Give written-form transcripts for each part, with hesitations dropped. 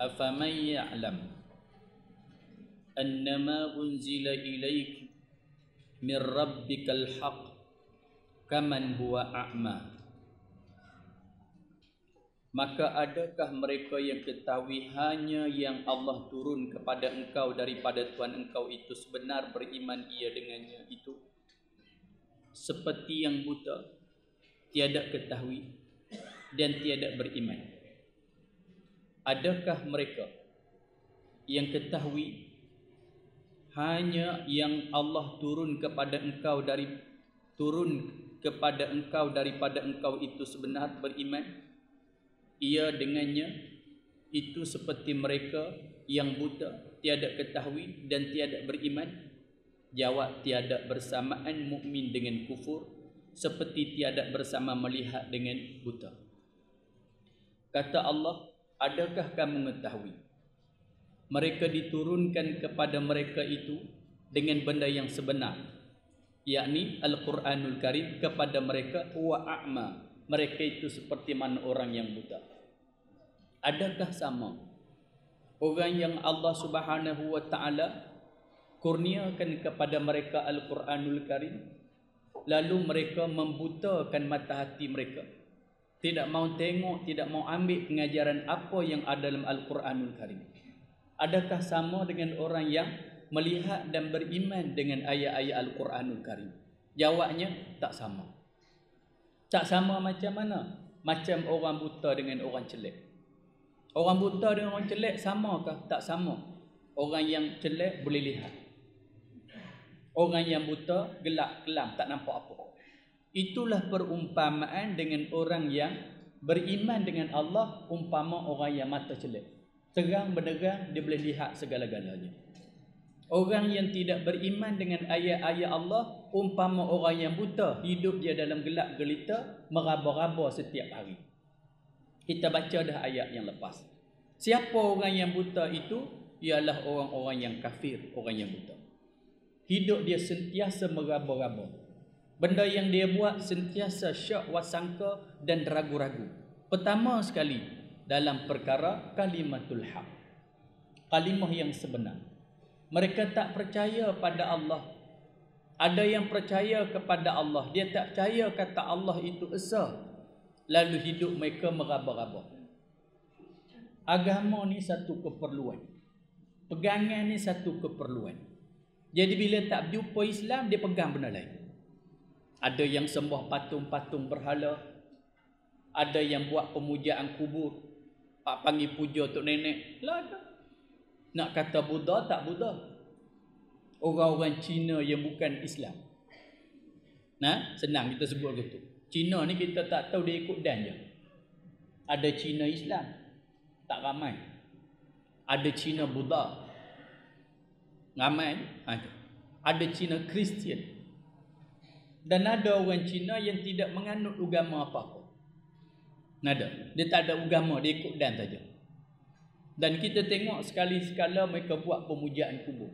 afaman ya'lam annama unzila ilaik min rabbikal haqq kaman huwa a'ma. Maka adakah mereka yang ketahui hanya yang Allah turun kepada engkau daripada Tuhan engkau itu sebenar beriman ia dengannya itu, seperti yang buta tiada ketahui dan tiada beriman? Adakah mereka yang ketahui hanya yang Allah turun kepada engkau daripada engkau itu sebenar beriman ia dengannya itu, seperti mereka yang buta tiada ketahui dan tiada beriman? Jawab, tiada bersamaan mukmin dengan kufur, seperti tiada bersama melihat dengan buta. Kata Allah, adakah kamu mengetahui mereka diturunkan kepada mereka itu dengan benda yang sebenar, yakni Al-Quranul Karim, kepada mereka wa a'ma, mereka itu seperti mana orang yang buta. Adakah sama orang yang Allah Subhanahu wa taala kurniakan kepada mereka Al-Quranul Karim, lalu mereka membutakan mata hati mereka, tidak mau tengok, tidak mau ambil pengajaran apa yang ada dalam Al-Quranul Karim? Adakah sama dengan orang yang melihat dan beriman dengan ayat-ayat Al-Quranul Karim? Jawabnya, tak sama. Tak sama macam mana? Macam orang buta dengan orang celek. Orang buta dengan orang celek samakah? Tak sama. Orang yang celek boleh lihat, orang yang buta gelap kelam, tak nampak apa. Itulah perumpamaan dengan orang yang beriman dengan Allah, umpama orang yang mata celek, terang benderang dia boleh lihat segala-galanya. Orang yang tidak beriman dengan ayat-ayat Allah, umpama orang yang buta, hidup dia dalam gelap gelita, meraba-raba setiap hari. Kita baca dah ayat yang lepas. Siapa orang yang buta itu? Ialah orang-orang yang kafir, orang yang buta. Hidup dia sentiasa meraba-raba. Benda yang dia buat sentiasa syak wasangka dan ragu-ragu. Pertama sekali dalam perkara kalimatul haq, kalimah yang sebenar. Mereka tak percaya pada Allah. Ada yang percaya kepada Allah, dia tak percaya kata Allah itu esa. Lalu hidup mereka meraba-raba. Agama ni satu keperluan, pegangan ni satu keperluan. Jadi bila tak berjumpa Islam, dia pegang benda lain. Ada yang sembah patung-patung berhala, ada yang buat pemujaan kubur, pak panggil puja tok nenek. Lah ada. Nak kata Buddha, tak Buddha. Orang-orang Cina yang bukan Islam. Nah, senang kita sebut gitu. Cina ni kita tak tahu dia ikut dan je. Ada Cina Islam, tak ramai. Ada Cina Buddha, ramai. Ada Cina Kristian. Dan ada orang Cina yang tidak menganut agama apa-apa. Nada. Dia tak ada agama, dia ikut dan saja. Dan kita tengok sekali-sekala mereka buat pemujaan kubur.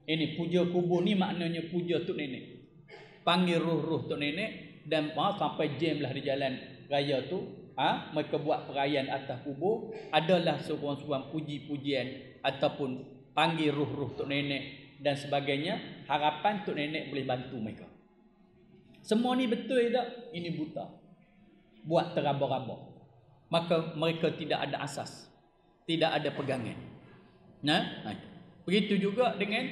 Ini puja kubur ni maknanya puja tok nenek. Panggil roh-roh tok nenek. Dan sampai jam lah di jalan raya tu, mereka buat perayaan atas kubur. Adalah seorang-seorang puji-pujian ataupun panggil roh-roh tok nenek dan sebagainya. Harapan tok nenek boleh bantu mereka. Semua ni betul tak? Ini buta, buat teraba-raba. Maka mereka tidak ada asas, tidak ada pegangan. Begitu juga dengan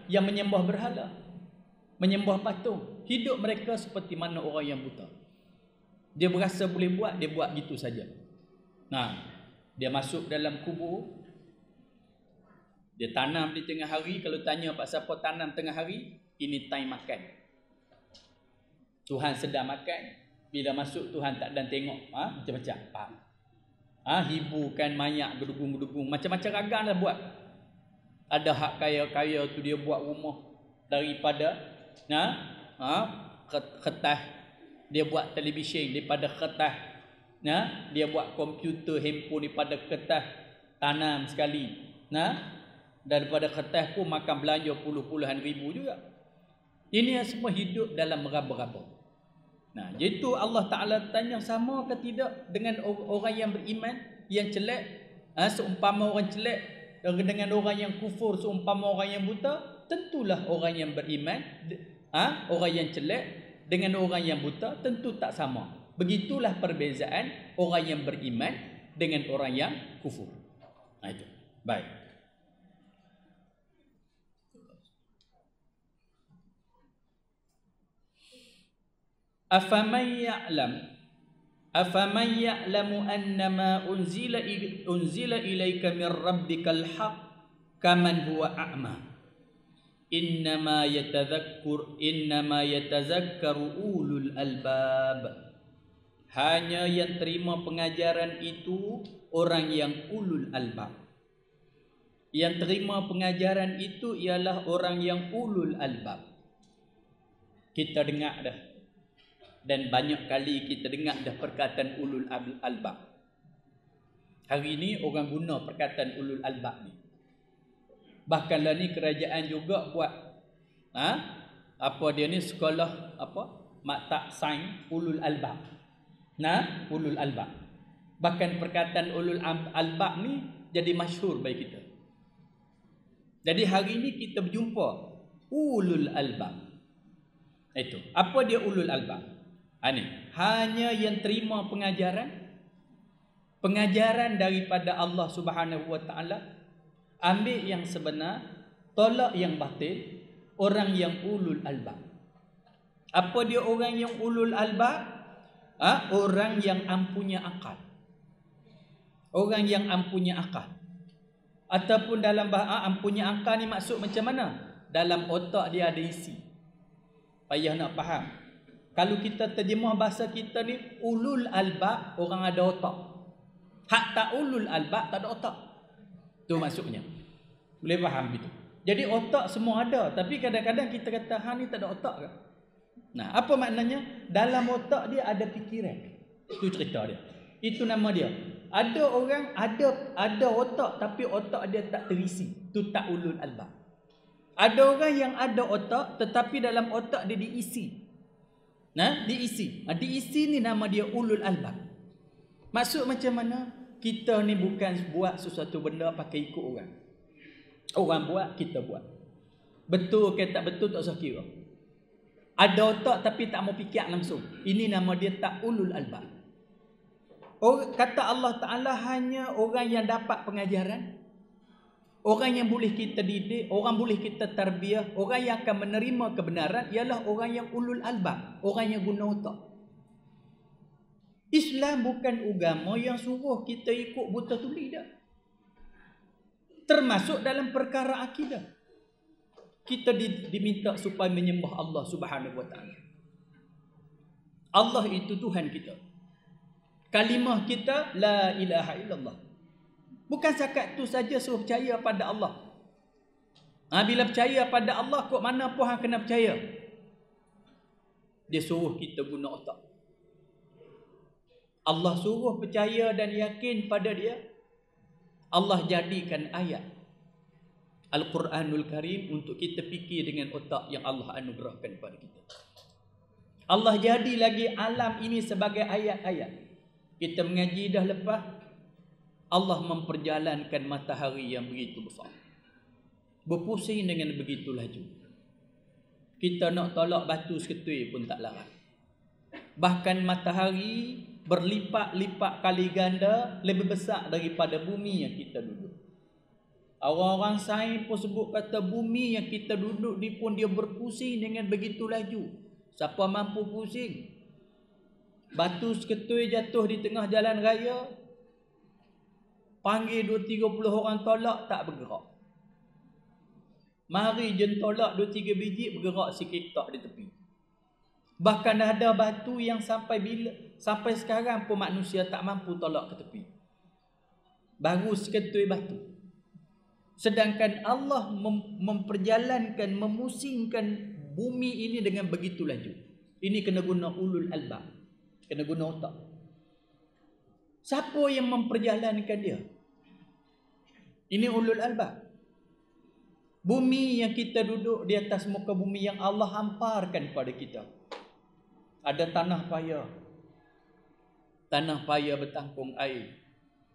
yang menyembah berhala, menyembah patung. Hidup mereka seperti mana orang yang buta. Dia berasa boleh buat, dia buat gitu saja. Dia masuk dalam kubur, dia tanam di tengah hari. Kalau tanya pak siapa tanam tengah hari, ini time makan. Tuhan sedang makan, bila masuk Tuhan tak dan tengok, macam-macam. Hiburkan mayat berdegung-berdegung, macam-macam ragam lah buat. Ada hak kaya-kaya tu dia buat rumah daripada kertas, dia buat televisyen daripada kertas, dia buat komputer handphone daripada kertas, tanam sekali, daripada kertas pun makan belanja puluh-puluhan ribu juga. Ini semua hidup dalam meraba-raba. Jadi Allah Ta'ala tanya, sama ke tidak dengan orang yang beriman, yang celak, seumpama orang celak dengan orang yang kufur, seumpama orang yang buta, tentulah orang yang beriman, orang yang celak dengan orang yang buta tentu tak sama. Begitulah perbezaan orang yang beriman dengan orang yang kufur. Itu. Baik. Afaman ya'lamu annama unzila ilaika min rabbikal haqq kaman huwa a'ma innama yatazakkaru ulul albab. Hanya yang terima pengajaran itu orang yang ulul albab. Yang terima pengajaran itu ialah orang yang ulul albab. Kita dengar dah, dan banyak kali kita dengar dah perkataan ulul albab. Hari ini orang guna perkataan ulul albab ni. Bahkan lah ni kerajaan juga buat apa dia ni, sekolah maktab sains ulul albab. Ulul albab. Bahkan perkataan ulul albab ni jadi masyhur bagi kita. Jadi hari ini kita berjumpa ulul albab. Itu. Apa dia ulul albab? Hanya yang terima pengajaran daripada Allah Subhanahu wa taala, ambil yang sebenar, tolak yang batil, orang yang ulul albab. Apa dia orang yang ulul albab? Orang yang ampunya akal. Orang yang ampunya akal. Ataupun dalam ampunya akal ni maksud macam mana? Dalam otak dia ada isi. Payah nak faham. Kalau kita terjemah bahasa kita ni, ulul albab orang ada otak. Hak tak ulul albab tak ada otak. Tu maksudnya. Boleh faham gitu. Jadi otak semua ada, tapi kadang-kadang kita kata ni tak ada otak ke? Nah, apa maknanya? Dalam otak dia ada fikiran. Itu cerita dia. Itu nama dia. Ada orang ada otak tapi otak dia tak terisi. Itu tak ulul albab. Ada orang yang ada otak tetapi dalam otak dia diisi. Diisi. Diisi ni nama dia ulul albab. Maksud macam mana? Kita ni bukan buat sesuatu benda pakai ikut orang. Orang buat, kita buat. Betul ke tak betul tak usah kira. Ada otak tapi tak mau fikir langsung. Ini nama dia tak ulul albab. Kata Allah Ta'ala hanya orang yang dapat pengajaran, orang yang boleh kita didik, orang boleh kita tarbiyah, orang yang akan menerima kebenaran ialah orang yang ulul albab, orang yang guna otak. Islam bukan agama yang suruh kita ikut buta tuli dah. Termasuk dalam perkara akidah. Kita diminta supaya menyembah Allah Subhanahu wa taala. Allah itu Tuhan kita. Kalimah kita la ilaha illallah. Bukan setakat tu saja suruh percaya pada Allah. Bila percaya pada Allah, kok mana pun hang kena percaya. Dia suruh kita guna otak. Allah suruh percaya dan yakin pada dia. Allah jadikan ayat Al-Quranul Karim untuk kita fikir dengan otak yang Allah anugerahkan kepada kita. Allah jadi lagi alam ini sebagai ayat-ayat. Kita mengaji dah lepas, Allah memperjalankan matahari yang begitu besar, berpusing dengan begitu laju. Kita nak tolak batu seketui pun tak larang. Bahkan matahari berlipat-lipat kali ganda lebih besar daripada bumi yang kita duduk. Orang-orang sains pun sebut kata bumi yang kita duduk ni pun dia berpusing dengan begitu laju. Siapa mampu pusing? Batu seketui jatuh di tengah jalan raya, panggil 2-30 orang tolak tak bergerak. Mari jen tolak 2-3 biji bergerak sikit tak di tepi. Bahkan ada batu yang sampai sekarang pun manusia tak mampu tolak ke tepi. Baru seketui batu. Sedangkan Allah memperjalankan, memusingkan bumi ini dengan begitu laju. Ini kena guna ulul albab, kena guna otak. Siapa yang memperjalankan dia? Ini ulul albab. Bumi yang kita duduk di atas muka bumi yang Allah hamparkan pada kita. Ada tanah payah. Tanah payah bertangkung air.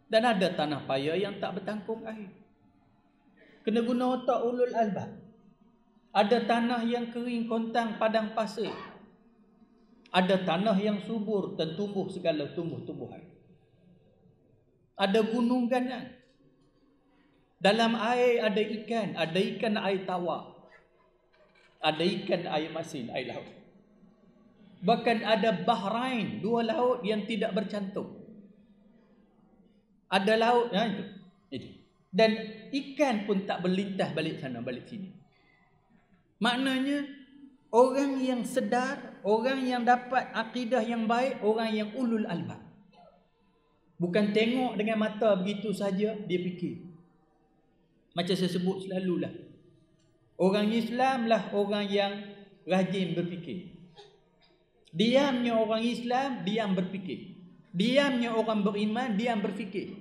Dan ada tanah paya yang tak bertangkung air. Kena guna otak ulul albab. Ada tanah yang kering kontang padang pasir. Ada tanah yang subur dan tumbuh segala tumbuh-tumbuhan. Ada gunung ganang. Dalam air ada ikan air tawar. Ada ikan air masin, air laut. Bahkan ada Bahrain, 2 laut yang tidak bercantum. Ada laut, itu. Dan ikan pun tak berlintah balik sana, balik sini. Maknanya, orang yang sedar, orang yang dapat akidah yang baik, orang yang ulul albab. Bukan tengok dengan mata begitu saja, dia fikir. Macam saya sebut selalulah. Orang Islam lah orang yang rajin berfikir. Diamnya orang Islam, diam berfikir. Diamnya orang beriman, diam berfikir.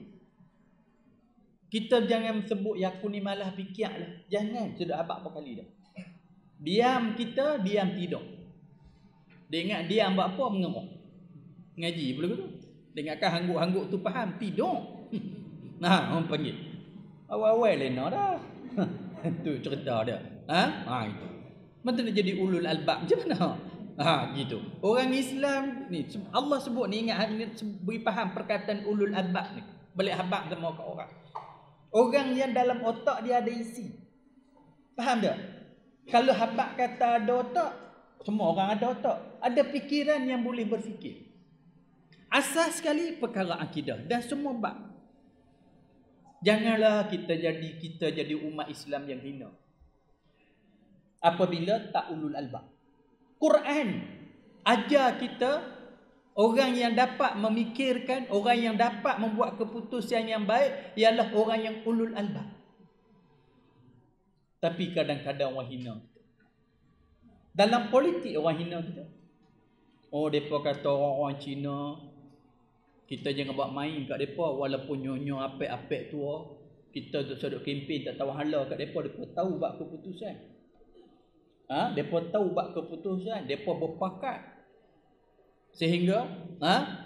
Kita jangan sebut ya aku ni malah fikir lah. Jangan, sudah abang apa kali dah. Diam kita, diam tidur. Dia ingat diam buat apa? Mengerok. Ngaji pula tu. Dia ingatkan hangguk-hangguk tu faham? Tidur. Nah, orang panggil. Awal-awal lena dah. Tu cerita dia. Itu. Macam nak jadi ulul albab macam mana? Gitu. Orang Islam ni Allah sebut ni, ingat hari ni beri faham perkataan ulul albab ni. Balik habaq sama kat orang. Orang yang dalam otak dia ada isi. Faham tak? Kalau habaq kata ada otak, semua orang ada otak. Ada fikiran yang boleh berfikir. Asas sekali perkara akidah dan semua bab. Janganlah kita jadi umat Islam yang hina apabila tak ulul albab. Quran ajar kita orang yang dapat memikirkan, orang yang dapat membuat keputusan yang baik ialah orang yang ulul albab. Tapi kadang-kadang orang hina kita. Dalam politik orang hina kita. Mereka kata orang-orang Cina, kita jangan buat main kat mereka walaupun nyonya apek-apek tua. Kita tu seduk kempen tak tahu hala kat mereka. Mereka tahu buat keputusan. Mereka tahu buat keputusan. Mereka berpakat. Sehingga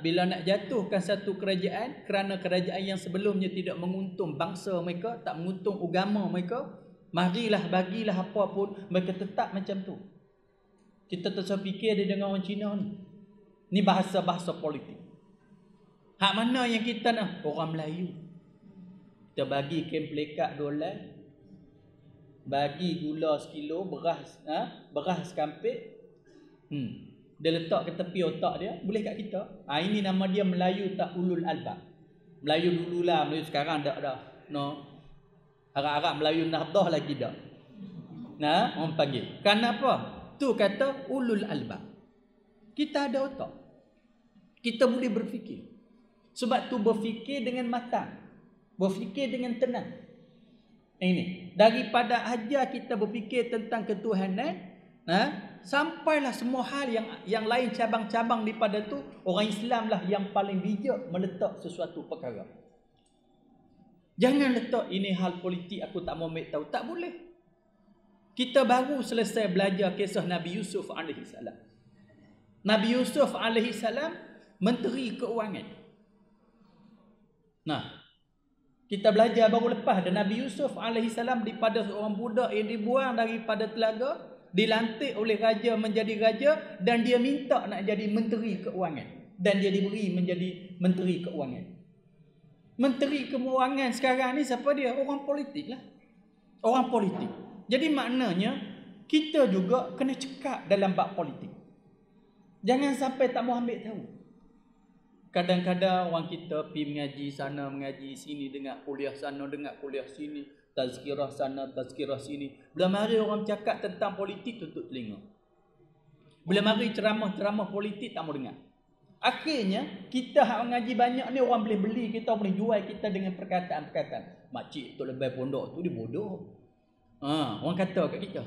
bila nak jatuhkan satu kerajaan, kerana kerajaan yang sebelumnya tidak menguntung bangsa mereka, tak menguntung agama mereka, marilah bagilah apa pun, mereka tetap macam tu. Kita terfikir dia dengan orang Cina ni. Ni bahasa-bahasa politik. Hak mana yang kita nak? Orang Melayu. Kita bagi kem pelekat $2, bagi gula 1 kilo, beras sekampit. Dia letak ke tepi otak dia, boleh kat kita. Ini nama dia Melayu tak ulul albab. Melayu dululah, Melayu sekarang dah. No. Harap-harap Melayu Nahdah lagi dah. Orang panggil. Kenapa? Tu kata ulul albab. Kita ada otak. Kita boleh berfikir. Sebab tu berfikir dengan matang. Berfikir dengan tenang. Ini. Daripada ajar kita berfikir tentang ketuhanan, sampailah semua hal yang lain cabang-cabang daripada tu, orang Islam lah yang paling bijak meletak sesuatu perkara. Jangan letak ini hal politik aku tak mau ambil tahu. Tak boleh. Kita baru selesai belajar kisah Nabi Yusuf AS. Nabi Yusuf AS Menteri Keuangan. Kita belajar baru lepas dan Nabi Yusuf AS daripada seorang budak yang dibuang daripada telaga, dilantik oleh raja menjadi raja, dan dia minta nak jadi Menteri Keuangan, dan dia diberi menjadi Menteri Keuangan. Menteri Keuangan sekarang ni siapa dia? Orang politik lah. Orang politik. Jadi maknanya kita juga kena cekap dalam bab politik. Jangan sampai tak mau ambil tahu. Kadang-kadang orang kita pergi mengaji sana, mengaji sini, dengar kuliah sana, dengar kuliah sini, tazkirah sana, tazkirah sini. Bila mari orang cakap tentang politik, tutup telinga. Bila mari ceramah-ceramah politik, tak mau dengar. Akhirnya, kita hak mengaji banyak ni, orang boleh beli kita, boleh jual kita dengan perkataan-perkataan. Makcik tu lebih pondok tu, dia bodoh. Orang kata kat kita,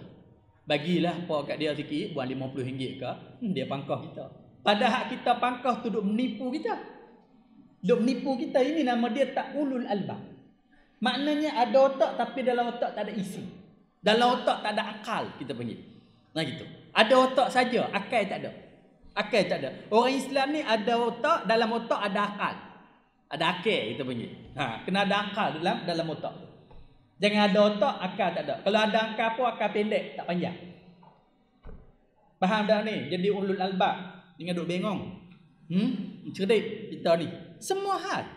bagilah apa kat dia sikit, buang RM50 ke, dia pangkah kita. Padahal kita pangkah tu duk menipu kita. Duk menipu kita, ini nama dia tak ulul albab. Maknanya ada otak tapi dalam otak tak ada isi. Dalam otak tak ada akal, kita panggil. Gitu. Ada otak saja, akal tak ada. Akal tak ada. Orang Islam ni ada otak, dalam otak ada akal. Ada akal kita panggil. Kena ada akal dalam otak tu. Jangan ada otak, akal tak ada. Kalau ada akal pun akal pendek, tak panjang. Faham tak ni? Jadi ulul albab. Jangan duk bengong. Cerdik kita ni. Semua hal.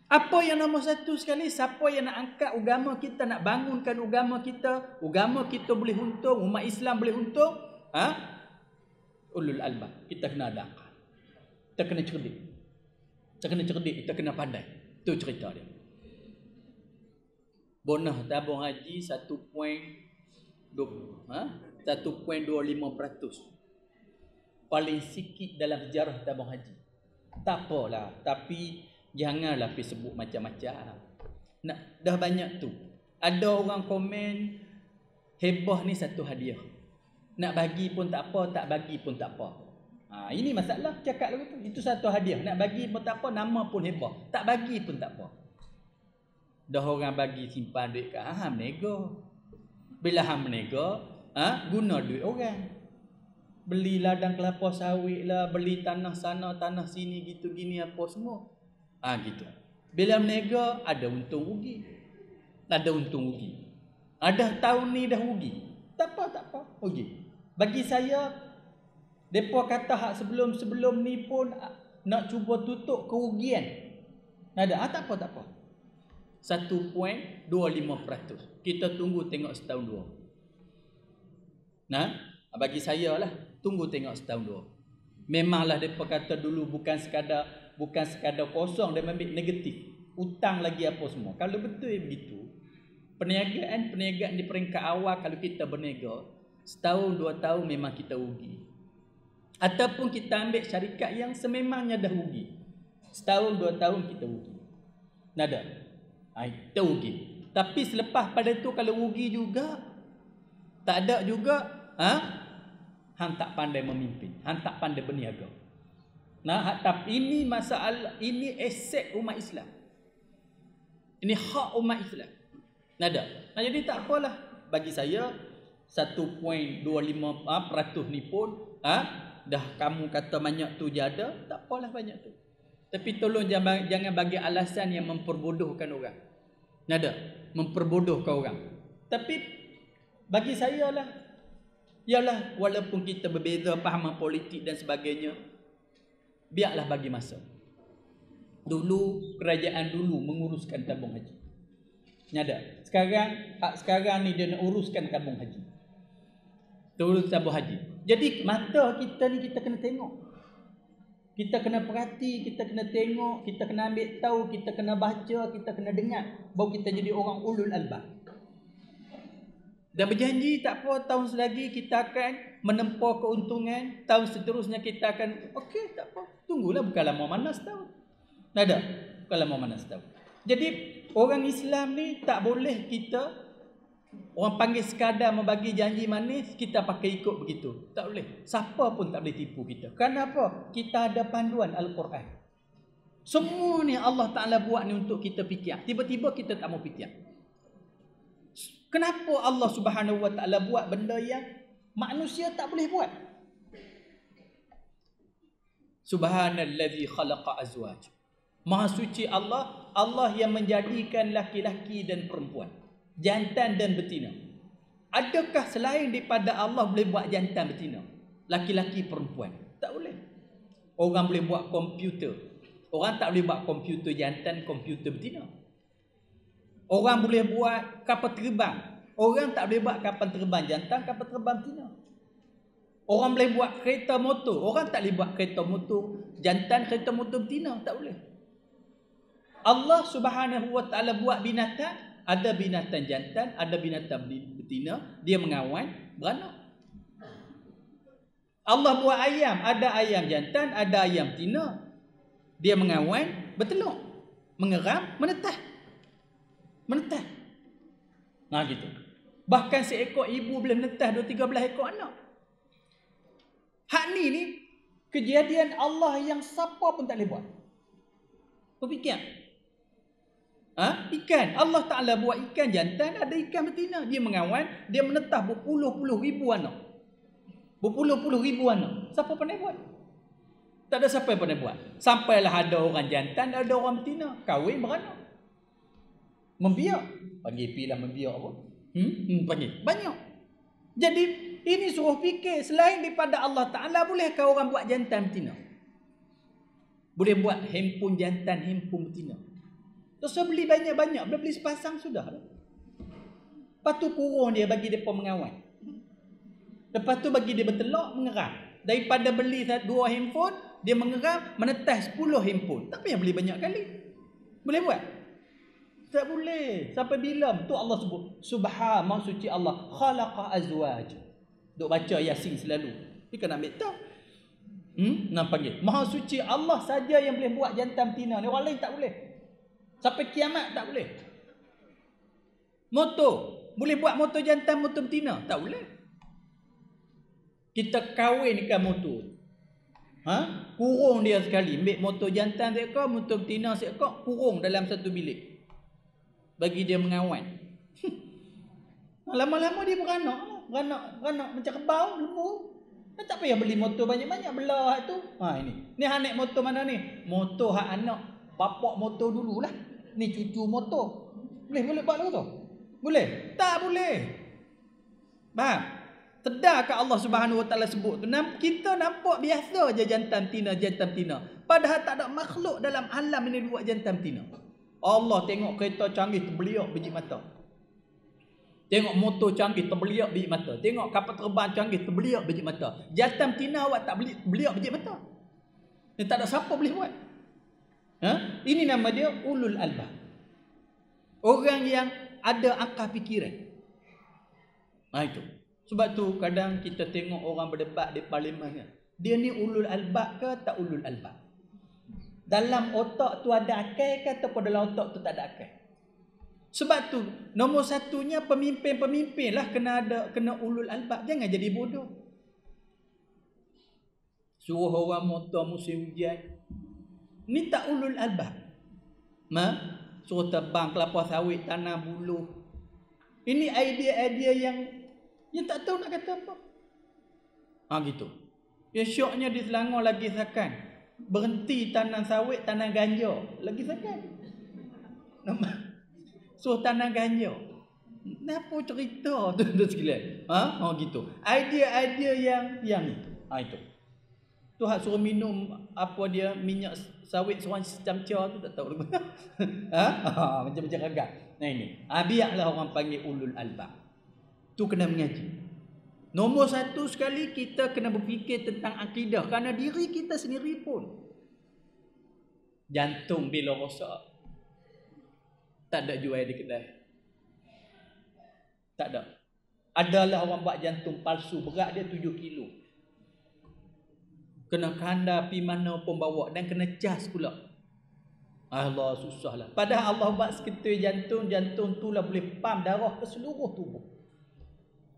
Apa yang nombor satu sekali, siapa yang nak angkat agama kita, nak bangunkan agama kita boleh untung, umat Islam boleh untung, ulul albab. Kita kena ada akal. Kita kena cerdik. Kita kena pandai. Itu cerita dia. Bonus tabung haji 1.25%. Paling sikit dalam sejarah tabung haji. Tak apalah, tapi janganlah pergi sebut macam-macam. Dah banyak tu. Ada orang komen hebah ni satu hadiah. Nak bagi pun tak apa, tak bagi pun tak apa. Ini masalah cakap lagu tu. Itu satu hadiah. Nak bagi pun tak apa, nama pun hebah. Tak bagi pun tak apa. Dah orang bagi simpan duit kat hang menega. Bila hang menega, guna duit orang. Beli ladang kelapa sawit lah, beli tanah sana, tanah sini, gitu gini apa semua. Gitu. Bila menega ada untung rugi. Ada untung rugi. Ada tahun ni dah rugi. Tak apa, rugi. Bagi saya, depa kata hak sebelum ni pun nak cuba tutup kerugian. Ada, tak apa. 1.25%. Kita tunggu tengok setahun dua. Bagi saya lah, tunggu tengok setahun dua. Memanglah depa kata dulu bukan sekadar kosong, dia ambil negatif. Utang lagi apa semua. Kalau betul begitu, perniagaan di peringkat awal kalau kita berniaga, setahun 2 tahun memang kita rugi. Ataupun kita ambil syarikat yang sememangnya dah rugi. Setahun 2 tahun kita rugi. Nada. Kita rugi. Tapi selepas pada tu kalau rugi juga, tak ada juga, hang tak pandai memimpin, hang tak pandai berniaga. Tapi ini masalah, ini aset umat Islam. Ini hak umat Islam. Nada. Jadi tak apalah. Bagi saya 1.25% ni pun dah kamu kata banyak tu je ada, tak apalah banyak tu. Tapi tolong jangan bagi alasan yang memperbodohkan orang. Nada, memperbodohkan orang. Tapi bagi saya lah, yalah, walaupun kita berbeza pahaman politik dan sebagainya, biarlah bagi masa. Dulu kerajaan dulu menguruskan tabung haji. Nada. Sekarang ni dia nak uruskan tabung haji. Turun tabung haji. Jadi mata kita ni kita kena tengok. Kita kena perhati, kita kena tengok, kita kena ambil tahu, kita kena baca, kita kena dengar, baru kita jadi orang ulul albab. Dan berjanji tak apa, tahun selagi kita akan menempuh keuntungan, tahun seterusnya kita akan okey, tak apa. Tunggulah, bukan lama mana setahun. Tak ada, bukan lama mana setahun. Jadi orang Islam ni tak boleh kita, orang panggil sekadar membagi janji manis, kita pakai ikut begitu. Tak boleh. Siapa pun tak boleh tipu kita. Kenapa? Kita ada panduan Al-Quran. Semua ni Allah Ta'ala buat ni untuk kita fikir. Tiba-tiba kita tak mau fikir. Kenapa Allah Subhanahu Wa Ta'ala buat benda yang manusia tak boleh buat? Subhanallazi khalaqa azwaj. Maha suci Allah, Allah yang menjadikan laki-laki dan perempuan, jantan dan betina. Adakah selain daripada Allah boleh buat jantan betina, laki-laki perempuan? Tak boleh. Orang boleh buat komputer, orang tak boleh buat komputer jantan, komputer betina. Orang boleh buat kapal terbang, orang tak boleh buat kapal terbang jantan, kapal terbang betina. Orang boleh buat kereta motor, orang tak boleh buat kereta motor jantan, kereta motor betina. Tak boleh. Allah Subhanahu Wa Ta'ala buat binatang, ada binatang jantan, ada binatang betina, dia mengawal beranak. Allah buat ayam, ada ayam jantan, ada ayam betina, dia mengawal bertelur, mengeram, menetah. Gitu. Bahkan seekor ibu boleh menetah 12-13 ekor anak. Hak ni kejadian Allah yang siapa pun tak boleh buat. Berfikir. Ikan. Allah Ta'ala buat ikan jantan, ada ikan betina. Dia mengawal, dia menetah berpuluh-puluh ribu anak. Berpuluh-puluh ribu anak. Siapa pandai buat? Tak ada siapa yang pernah buat. Sampailah ada orang jantan, ada orang betina. Kahwin beranak. Membiak. Panggil pilah membiak apa? Panggil. Banyak. Jadi ini suruh fikir. Selain daripada Allah Ta'ala, bolehkah orang buat jantan betina? Boleh buat handphone jantan, handphone betina. Terus beli banyak-banyak. Boleh beli sepasang sudah. Lepas tu kurung dia bagi mereka mengawal. Lepas tu bagi dia bertelur, mengeram. Daripada beli 2 handphone, dia mengeram, menetas 10 handphone. Tak payah beli banyak kali. Boleh buat? Tak boleh. Sampai bila? Tu Allah sebut. Subhan, maha suci Allah. Khalaqa azwaj. Duk baca Yasin selalu. Dia kena ambil tahu. Nak panggil. Maha suci Allah saja yang boleh buat jantan betina ni. Orang lain tak boleh. Sampai kiamat tak boleh. Motor. Boleh buat motor jantan, motor betina? Tak boleh. Kita kahwinkan motor. Kurung dia sekali. Ambil motor jantan seekor, motor betina seekor, kurung dalam satu bilik. Bagi dia mengawal. Lama-lama dia beranak. Beranak macam kebau, lembu. Dia tak payah beli motor banyak-banyak. Belah tu. Ini. Ni anak motor mana ni? Motor hak anak. Bapak motor dululah. Ni cucu motor. Boleh buat lagu tu? Boleh? Tak boleh. Faham? Sedarkah Allah Subhanahu Wa Taala sebut tu? Kita nampak biasa je jantan betina. Padahal tak ada makhluk dalam alam ini buat jantan betina. Allah tengok kereta canggih terbeliak biji mata. Tengok motor canggih terbeliak biji mata. Tengok kapal terbang canggih terbeliak biji mata. Jantan betina awak tak beliak biji mata. Ni tak ada siapa boleh buat. Ini nama dia ulul albab. Orang yang ada akal fikiran. Itu. Sebab tu kadang kita tengok orang berdebat di parlimen. Dia ni ulul albab ke tak ulul albab? Dalam otak tu ada akal ke ataupun dalam otak tu tak ada akal? Sebab tu nombor satunya pemimpin-pemimpin lah kena ulul albab. Jangan jadi bodoh. Suruh orang motor musim hujan. Ni tak ulul albab. Suruh terbang kelapa sawit, tanah buluh. Ini idea-idea yang tak tahu nak kata apa. Gitu. Ya syoknya di Selangor lagi sakan. Berhenti tanam sawit, tanam ganja. Lagi sakan. So tanam ganja. Kenapa cerita tu sekalian? Gitu. Idea-idea yang itu. Itu. Tu hak suruh minum apa dia minyak sawit seorang secamca tu tak tahu. Macam-macam agak. Nah ini. Biarlah orang panggil ulul albab. Tu kena mengaji. Nombor satu sekali kita kena berfikir tentang akidah. Kerana diri kita sendiri pun. Jantung bila rosak. Tak ada jual di kedai. Tak ada. Adalah orang buat jantung palsu. Berat dia 7 kilo. Kena kanda pi mana pun bawa. Dan kena cas pula. Allah susahlah. Padahal Allah buat seketul jantung. Jantung tu lah boleh pam darah ke seluruh tubuh.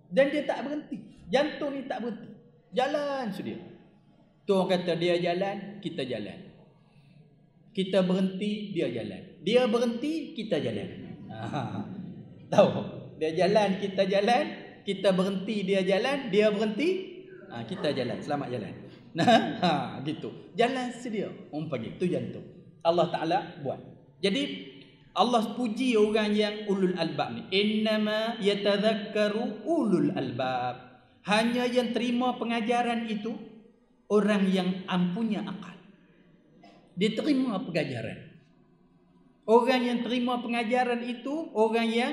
Dan dia tak berhenti. Jantung ni tak berhenti. Jalan sedia. Tu orang kata dia jalan, kita jalan. Kita berhenti, dia jalan. Dia berhenti, kita jalan. Tahu? Dia jalan, kita jalan. Kita berhenti, dia jalan. Dia berhenti, kita jalan. Selamat jalan. Gitu. Jalan sedia. Orang panggil. Tu jantung. Allah Ta'ala buat. Jadi Allah puji orang yang ulul albab ni. Innama yatadhakkaru ulul albab. Hanya yang terima pengajaran itu orang yang ampunya akal. Dia terima pengajaran. Orang yang terima pengajaran itu orang yang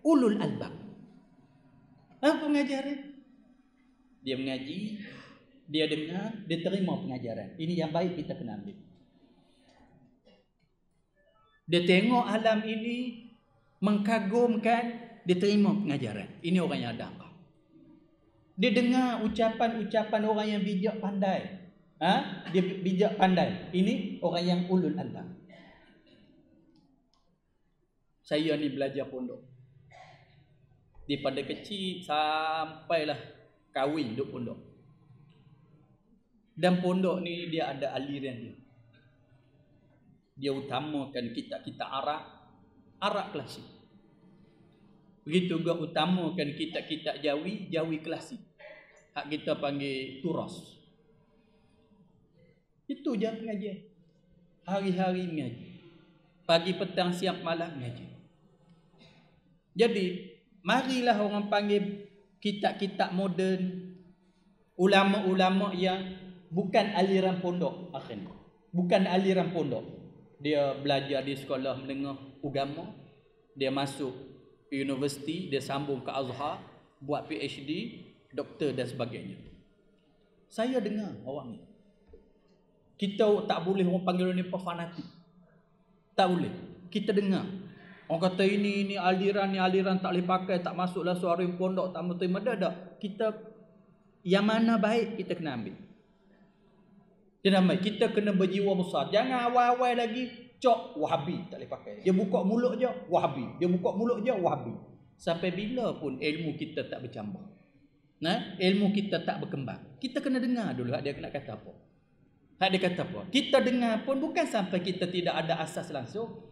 ulul albab. Apa pengajaran? Dia mengaji, dia dengar, dia terima pengajaran. Ini yang baik kita kena ambil. Dia tengok alam ini, mengkagumkan, dia terima pengajaran. Ini orang yang ada akal. Dia dengar ucapan-ucapan orang yang bijak pandai. Dia bijak pandai. Ini orang yang ulul albab. Saya ni belajar pondok. Daripada kecil sampailah kahwin duduk pondok. Dan pondok ni dia ada aliran dia. Dia utamakan kitab-kitab Arab klasik. Begitu juga utamakan kitab-kitab Jawi klasik. Hak kita panggil turas. Itu je pengajian. Hari-hari mengaji. Pagi, petang, siang, malam mengaji. Jadi, marilah orang panggil kitab-kitab moden, ulama-ulama yang bukan aliran pondok akhirnya. Bukan aliran pondok. Dia belajar di sekolah menengah agama, dia masuk universiti, dia sambung ke Azhar, buat PhD, doktor dan sebagainya. Saya dengar orang ni. Kita tak boleh orang panggil ni fanatik. Tak boleh. Kita dengar. Orang kata ini aliran tak boleh pakai, tak masuklah suara pondok, tak terima dah. Kita yang mana baik kita kena ambil. Kita kena berjiwa besar. Jangan awal-awal lagi cok Wahabi tak boleh pakai. Dia buka mulut je Wahabi. Dia buka mulut je Wahabi. Sampai bila pun ilmu kita tak bercambah. Ilmu kita tak berkembang. Kita kena dengar dulu dia nak kata apa. Dia kata apa? Kita dengar pun bukan sampai kita tidak ada asas langsung.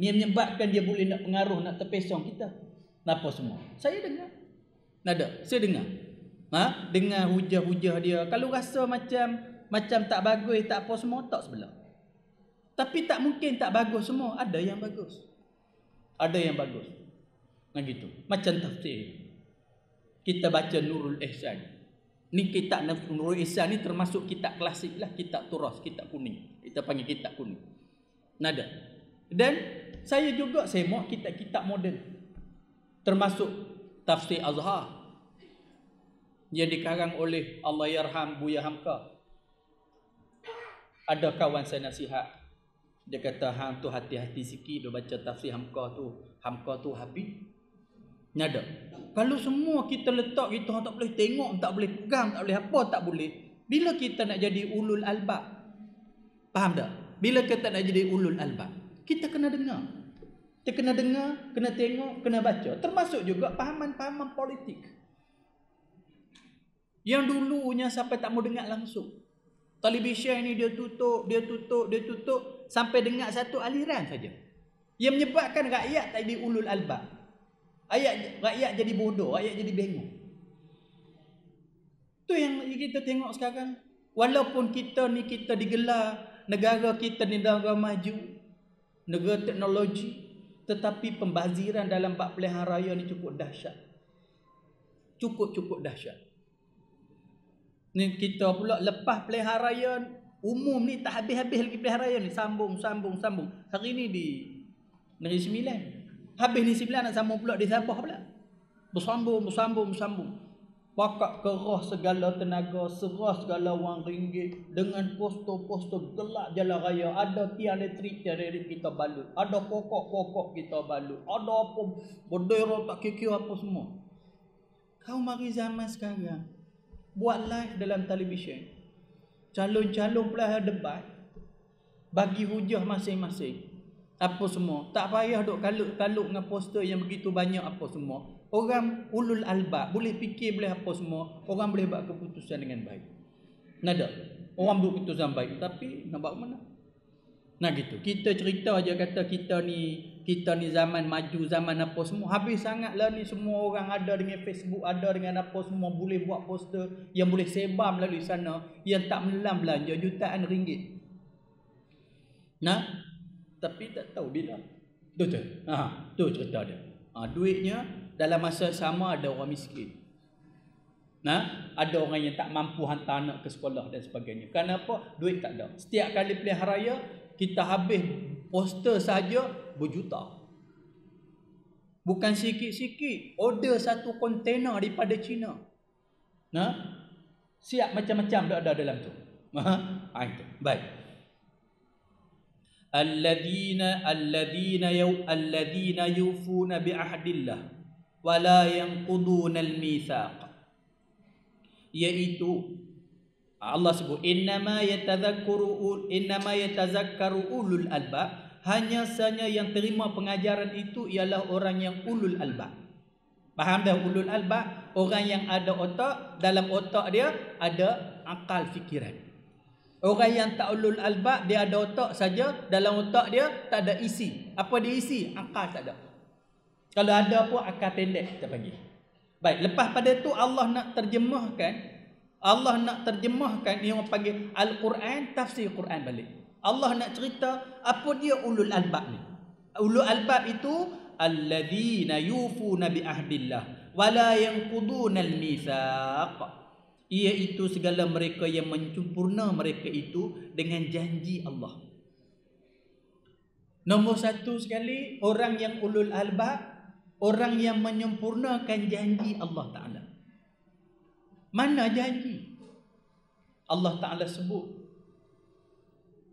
Ni menyebabkan dia boleh nak pengaruh, nak terpesong kita. Apa semua? Saya dengar. Nada, saya dengar. Dengar hujah-hujah dia. Kalau rasa macam tak bagus, tak apa semua, tak sebelah. Tapi tak mungkin tak bagus semua. Ada yang bagus. Ada yang bagus. Gitu. Macam tafsir. Kita baca Nurul Ihsan. Ni kitab Nurul Ihsan ni termasuk kitab klasik lah. Kitab turas, kitab kuning. Kita panggil kitab kuning. Nada. Dan saya juga semok kitab-kitab moden. Termasuk tafsir Azhar. Yang dikarang oleh Allahyarham Buya Hamka. Ada kawan saya nasihat. Dia kata hang tu hati-hati sikit dia baca tafsir Hamka tu. Hamka tu habis. Nada. Kalau semua kita letak kita tak boleh tengok, tak boleh pegang, tak boleh apa, tak boleh. Bila kita nak jadi ulul albab? Faham tak? Bila kita nak jadi ulul albab, kita kena dengar. Kita kena dengar, kena tengok, kena baca. Termasuk juga pahaman-pahaman politik. Yang dulunya sampai tak mau dengar langsung. Televisyen ini dia tutup sampai dengar satu aliran saja. Yang menyebabkan rakyat tak jadi ulul albab. Rakyat jadi bodoh, rakyat jadi bengong. Tu yang kita tengok sekarang. Walaupun kita digelar negara kita ni negara maju, negara teknologi, tetapi pembaziran dalam bab pilihan raya ni cukup dahsyat. Cukup dahsyat. Ni kita pula lepas pilihan raya umum ni tak habis-habis lagi pilihan raya ni, sambung. Hari ni di Negeri Sembilan. Habis ni 9 nak sambung pula di Sabah pula. Bersambung. Pakat kerah segala tenaga, serah segala wang ringgit dengan poster-poster gelak jalan raya. Ada tiang elektrik kita balut. Ada pokok-pokok kita balut. Ada apa bendera tak kira apa semua. Kau mari zaman sekarang buat live dalam televisyen. Calon-calon pula debat. Bagi hujah masing-masing. Apa semua. Tak payah duk kalut-kalut dengan poster yang begitu banyak apa semua. Orang ulul albab boleh fikir, boleh apa semua. Orang boleh buat keputusan dengan baik. Nada. Orang buat keputusan baik. Tapi nak buat mana? Gitu. Kita cerita aja kata kita ni zaman maju, zaman apa semua. Habis sangatlah ni semua orang ada dengan Facebook, ada dengan apa semua. Boleh buat poster yang boleh sebar melalui sana. Yang tak menelan belanja jutaan ringgit. Tapi tak tahu bila. Betul. Tu cerita dia. Duitnya dalam masa sama ada orang miskin. Ada orang yang tak mampu hantar anak ke sekolah dan sebagainya. Kenapa? Duit tak ada. Setiap kali pilihan raya kita habis poster saja berjuta. Bukan sikit-sikit. Order satu kontainer daripada China. Siap macam-macam ada dalam tu. Itu. Baik. Alladzina yufuna bi'ahdillah wa la yanquduna al-mitsaq. Iaitu Allah sebut innama yatazakkaru ulul albab. Hanya saja yang terima pengajaran itu ialah orang yang ulul albab. Faham dah ulul albab? Orang yang ada otak, dalam otak dia ada akal fikiran. Orang yang tak ulul albab, dia ada otak saja, dalam otak dia tak ada isi. Apa dia isi? Akal tak ada. Kalau ada apa, akal pendek kita panggil. Baik, lepas pada tu Allah nak terjemahkan Allah nak terjemahkan, ni orang panggil Al-Quran, tafsir Quran balik. Allah nak cerita apa dia ulul albab ni. Ulul albab itu alladzina yufuna bi ahdillah wala yanquduna al-mitsaq. Iaitu segala mereka yang menyempurna mereka itu dengan janji Allah. Nombor satu sekali, orang yang ulul albab, orang yang menyempurnakan janji Allah Ta'ala. Mana janji? Allah Ta'ala sebut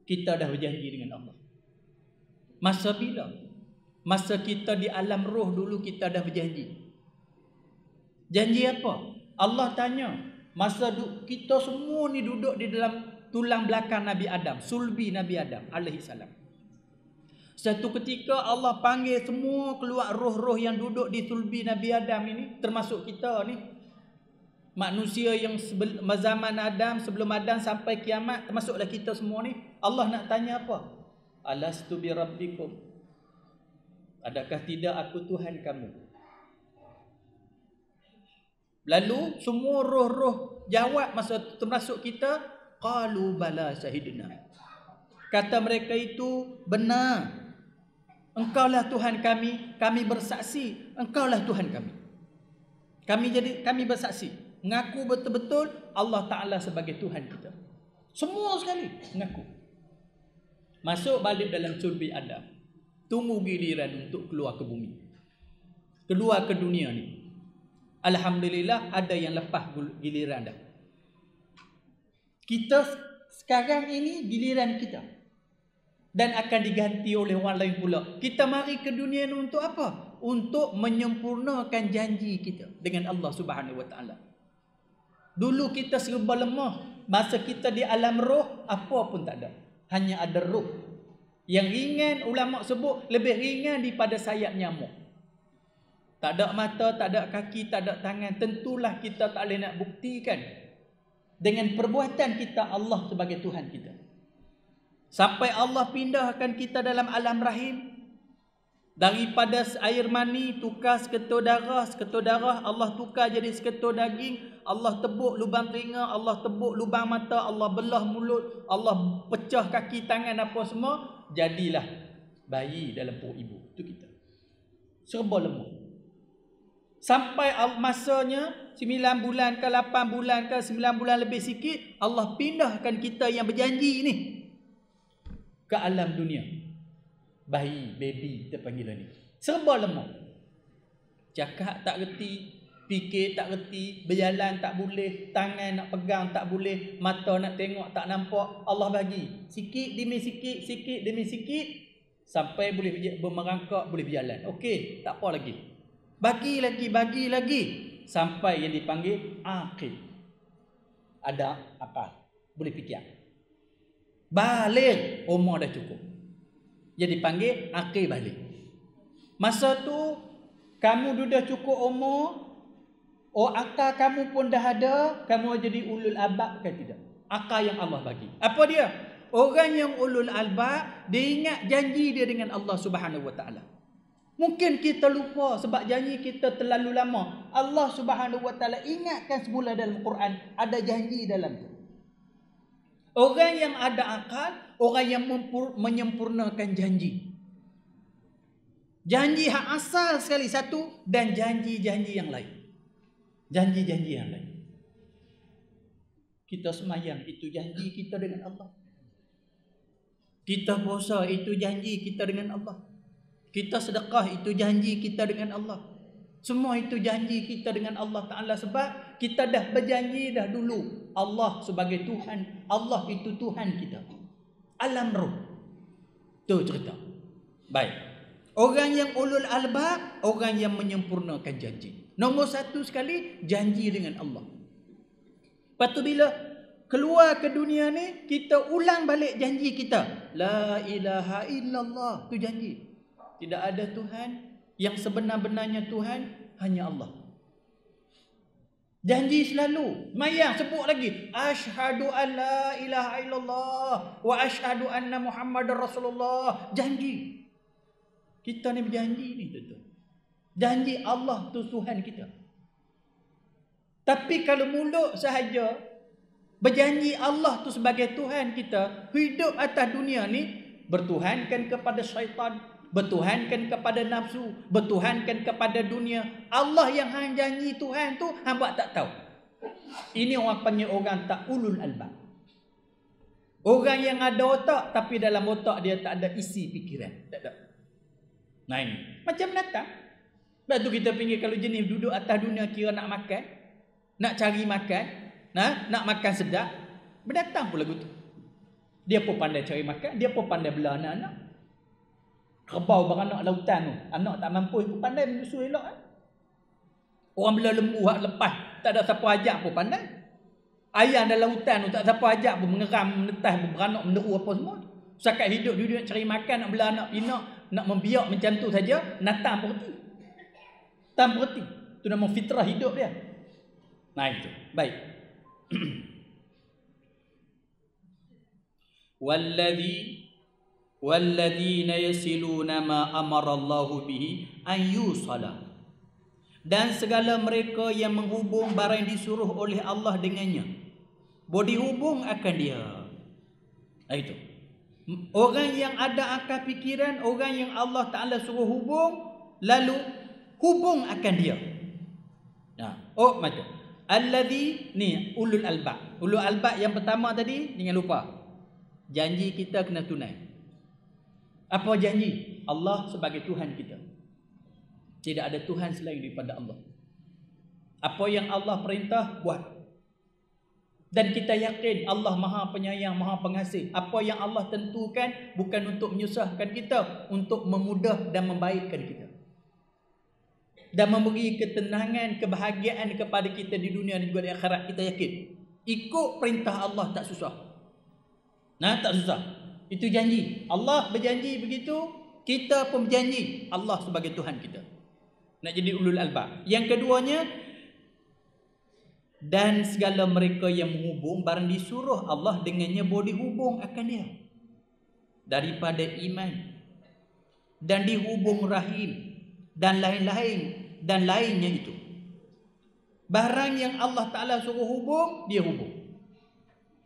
kita dah berjanji dengan Allah. Masa bila? Masa kita di alam roh dulu kita dah berjanji. Janji apa? Allah tanya, masa kita semua ni duduk di dalam tulang belakang Nabi Adam, sulbi Nabi Adam alaihi salam. Satu ketika Allah panggil semua keluar roh-roh yang duduk di sulbi Nabi Adam ini, termasuk kita ni, manusia yang zaman Adam, sebelum Adam sampai kiamat, termasuklah kita semua ni. Allah nak tanya apa? Alastu bi rabbikum? Adakah tidak aku Tuhan kamu? Lalu semua roh-roh jawab masa termasuk kita, qalu bala syahidna. Kata mereka itu, benar. Engkaulah Tuhan kami, kami bersaksi, engkaulah Tuhan kami. Kami bersaksi, mengaku betul-betul Allah Ta'ala sebagai Tuhan kita. Semua sekali mengaku. Masuk balik dalam sulbi Adam. Tunggu giliran untuk keluar ke bumi, keluar ke dunia ni. Alhamdulillah ada yang lepas giliran dah. Kita sekarang ini giliran kita, dan akan diganti oleh orang lain pula. Kita mari ke dunia ni untuk apa? Untuk menyempurnakan janji kita dengan Allah Subhanahu Wa Taala. Dulu kita serba lemah. Masa kita di alam roh, apa pun tak ada. Hanya ada roh. Yang ringan, ulama sebut lebih ringan daripada sayap nyamuk. Tak ada mata, tak ada kaki, tak ada tangan. Tentulah kita tak boleh nak buktikan dengan perbuatan kita Allah sebagai Tuhan kita. Sampai Allah pindahkan kita dalam alam rahim. Daripada air mani tukar seketul darah Allah tukar jadi seketul daging. Allah tebuk lubang telinga, Allah tebuk lubang mata, Allah belah mulut, Allah pecah kaki tangan apa semua. Jadilah bayi dalam perut ibu. Itu kita. Serba lemah. Sampai masanya 9 bulan ke 8 bulan ke 9 bulan lebih sikit, Allah pindahkan kita yang berjanji ni ke alam dunia. Bayi, baby kita panggil ni. Serba lemah. Cakap tak reti, fikir tak reti, berjalan tak boleh, tangan nak pegang tak boleh, mata nak tengok tak nampak. Allah bagi sikit demi sikit, sikit demi sikit, sampai boleh merangkak, boleh berjalan. Okey, tak apa lagi. Bagi lagi sampai yang dipanggil aqil. Ada akal, boleh fikir. Balik, umur dah cukup. Jadi panggil aqil balik. Masa tu kamu dah cukup umur, akal kamu pun dah ada, kamu jadi ulul albab ke tidak? Akal yang Allah bagi. Apa dia? Orang yang ulul albab, dia ingat janji dia dengan Allah Subhanahu Wa Taala. Mungkin kita lupa sebab janji kita terlalu lama. Allah Subhanahu Wa Taala ingatkan semula dalam Quran, ada janji dalam tu. Orang yang ada akal, orang yang menyempurnakan janji. Janji hak asal sekali satu, dan janji-janji yang lain. Janji-janji yang lain. Kita semayang, itu janji kita dengan Allah. Kita puasa, itu janji kita dengan Allah. Kita sedekah, itu janji kita dengan Allah. Semua itu janji kita dengan Allah Ta'ala. Sebab kita dah berjanji dah dulu, Allah sebagai Tuhan, Allah itu Tuhan kita. Alam roh. Tu cerita. Baik. Orang yang ulul albab, orang yang menyempurnakan janji. Nombor satu sekali, janji dengan Allah. Lepas tu bila keluar ke dunia ni, kita ulang balik janji kita. La ilaha illallah. Tu janji. Tidak ada Tuhan yang sebenar-benarnya Tuhan, hanya Allah. Janji selalu. Mayang sebut lagi. Asyhadu an la ilaha illallah wa asyhadu anna Muhammadar Rasulullah. Janji. Kita ni berjanji ni tuan-tuan. Janji Allah tu Tuhan kita. Tapi kalau mulut sahaja, Berjanji Allah tu sebagai Tuhan kita, hidup atas dunia ni bertuhankan kepada syaitan, bertuhankan kepada nafsu, bertuhankan kepada dunia. Allah yang hang janji Tuhan tu hang buat tak tahu. Ini orang panggil orang tak ulul albab. Orang yang ada otak tapi dalam otak dia tak ada isi fikiran. Tak ada. Nah ini macam binatang. Sebab tu kita pinggir kalau jenis duduk atas dunia kira nak makan, nak cari makan, nak makan sedap, binatang pula gitu. Dia pun pandai cari makan, dia pun pandai bela anak-anak. Kerbau beranak lautan tu, anak tak mampu pun pandai menyusu elok kan. Orang bela lembu hak lepas, tak ada siapa ajak pun pandai. Ayam dalam hutan tu tak siapa ajak pun mengeram, menetas, beranak, menderu apa semua. Sakat hidup dia nak cari makan, nak bela anak pinak, nak membiak macam tu saja, natang berhenti. Tak berhenti. Itu nama fitrah hidup dia. Nah itu. Baik. Walladzina yasiluna ma amara Allahu bihi an yusala. Dan segala mereka yang menghubung barang yang disuruh oleh Allah dengannya, boleh hubung akan dia. Nah itu. Orang yang ada akal fikiran, orang yang Allah Ta'ala suruh hubung, lalu hubung akan dia. Nah, macam alladhi ni ulul albab. Ulul albab yang pertama tadi jangan lupa. Janji kita kena tunai. Apa janji? Allah sebagai Tuhan kita. Tidak ada Tuhan selain daripada Allah. Apa yang Allah perintah, buat. Dan kita yakin Allah Maha Penyayang, Maha Pengasih. Apa yang Allah tentukan bukan untuk menyusahkan kita, untuk memudah dan membaikkan kita. Dan memberi ketenangan, kebahagiaan kepada kita di dunia dan juga di akhirat. Kita yakin ikut perintah Allah tak susah. Tak susah. Itu janji. Allah berjanji begitu, kita pun berjanji Allah sebagai Tuhan kita. Nak jadi ulul albab. Yang keduanya, dan segala mereka yang menghubung barang disuruh Allah dengannya boleh hubung akan dia. Daripada iman dan dihubung rahim dan lain-lain dan lainnya itu. Barang yang Allah Ta'ala suruh hubung, dia hubung.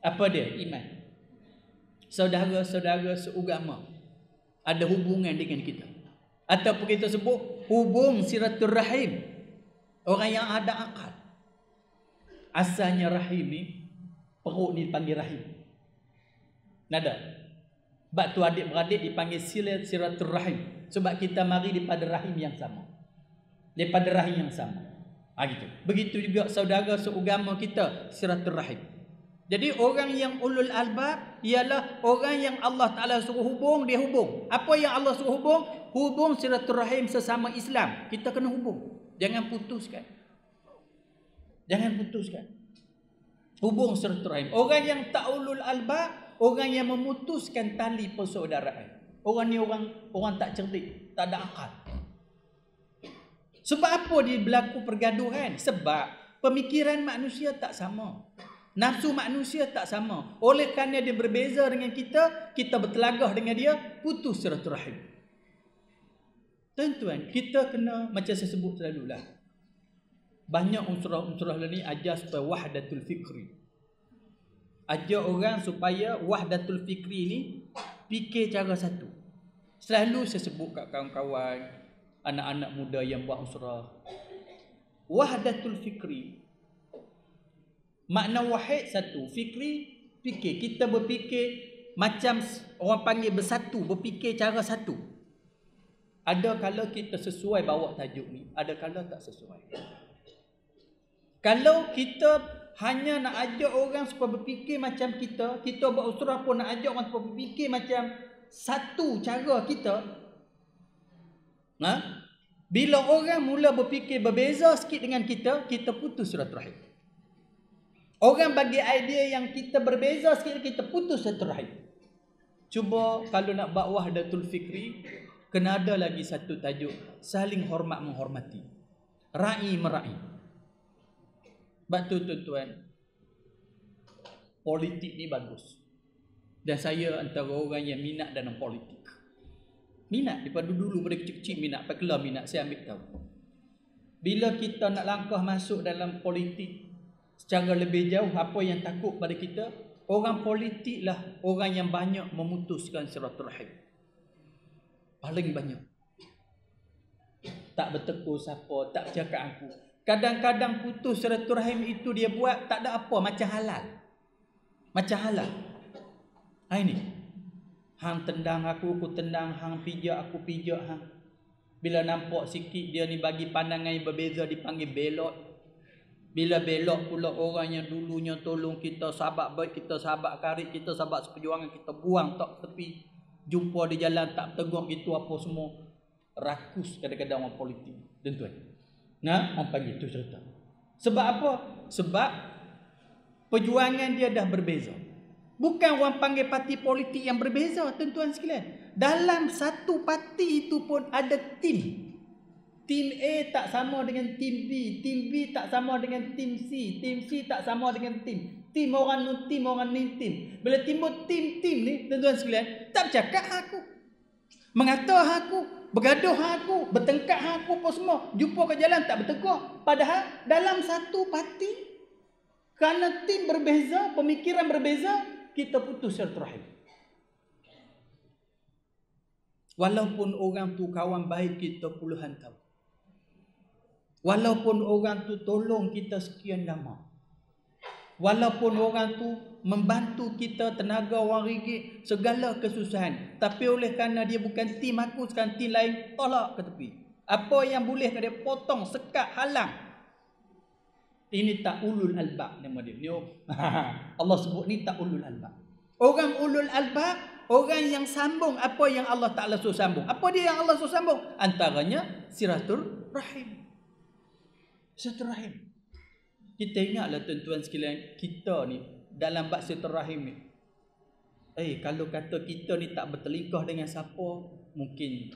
Apa dia? Iman. Saudara-saudara seugama ada hubungan dengan kita. Ataupun kita sebut hubung silaturahim. Orang yang ada akal. Asalnya rahim ni, perut ni dipanggil rahim. Nada. Sebab tu adik-beradik dipanggil silaturahim. Sebab kita mari daripada rahim yang sama. Daripada rahim yang sama. Gitu. Begitu juga saudara seugama kita, silaturahim. Jadi orang yang ulul albab ialah orang yang Allah Ta'ala suruh hubung, dia hubung. Apa yang Allah suruh hubung? Hubung silaturahim sesama Islam. Kita kena hubung. Jangan putuskan. Jangan putuskan. Hubung silaturahim. Orang yang tak ulul albab, orang yang memutuskan tali persaudaraan. Orang ni orang tak cerdik, tak ada akal. Sebab apa dia berlaku pergaduhan? Sebab pemikiran manusia tak sama. Nafsu manusia tak sama. Oleh kerana dia berbeza dengan kita bertelagah dengan dia, putus silaturahim. Tuan-tuan, kita kena, macam saya sebut selalulah, banyak unsur-unsur ni ajar supaya wahdatul fikri. Ajar orang supaya wahdatul fikri ni fikir cara satu. Selalu saya sebut kat kawan-kawan, anak-anak muda yang buat usrah, wahdatul fikri, makna wahid satu, fikri fikir. Kita berfikir macam orang panggil bersatu, berfikir cara satu. Ada kala kita sesuai bawa tajuk ni, ada kala tak sesuai. Kalau kita hanya nak ajak orang supaya berfikir macam kita buat usrah pun nak ajak orang supaya berfikir macam satu cara kita. Bila orang mula berfikir berbeza sikit dengan kita putus silaturahim. Orang bagi idea yang kita berbeza sikit, kita putus silaturahim. Cuba kalau nak buat wahdatul fikri, kena ada lagi satu tajuk, saling hormat menghormati, ra'i mera'i. Sebab tu tuan-tuan, politik ni bagus. Dan saya antara orang yang minat dalam politik. Minat daripada dulu pada kecil-kecil minat, pakelah minat, saya ambil tahu. Bila kita nak langkah masuk dalam politik, secara lebih jauh apa yang takut pada kita? Orang politik lah orang yang banyak memutuskan silaturahim. Paling banyak. Tak bertegur siapa, tak bercakap aku. Kadang-kadang putus silaturahim itu dia buat tak ada apa, macam halal. Macam halal. Ini. Hang tendang aku tendang, hang pijak aku pijak hang. Bila nampak sikit dia ni bagi pandangan yang berbeza dipanggil belot. Bila belok pula orang yang dulunya tolong kita, sahabat baik kita, sahabat karib kita, sahabat seperjuangan kita, buang tak tepi. Jumpa di jalan tak tegur gitu apa semua. Rakus kadang-kadang orang politik. Tuan-tuan. Nah, orang panggil itu cerita. Sebab apa? Sebab perjuangan dia dah berbeza. Bukan orang panggil parti politik yang berbeza, tuan-tuan sekalian. Dalam satu parti itu pun ada tim. Tim A tak sama dengan tim B, tim B tak sama dengan tim C tak sama dengan tim orang ni, tim orang ni, tim. Bila timbul tim-tim ni, tuan-tuan sekalian, tak bercakap aku. Mengata aku, bergaduh aku, bertengkar aku apa semua. Jumpa ke jalan tak bertegur. Padahal dalam satu parti, kerana tim berbeza, pemikiran berbeza, kita putus silaturahim. Walaupun orang tu kawan baik kita puluhan tahun. Walaupun orang tu tolong kita sekian lama. Walaupun orang tu membantu kita tenaga wang ringgit segala kesusahan. Tapi oleh kerana dia bukan tim aku, sekarang tim lain, tolak ke tepi. Apa yang boleh dia potong, sekat, halang. Ini tak ulul albab nama dia. Allah sebut ni tak ulul albab. Orang ulul albab, orang yang sambung apa yang Allah Ta'ala suruh sambung. Apa dia yang Allah suruh sambung? Antaranya silaturahim. Silaturahim. Kita ingatlah tuan-tuan sekalian, kita ni dalam bab silaturahim ni. Kalau kata kita ni tak bertelingkah dengan siapa, mungkin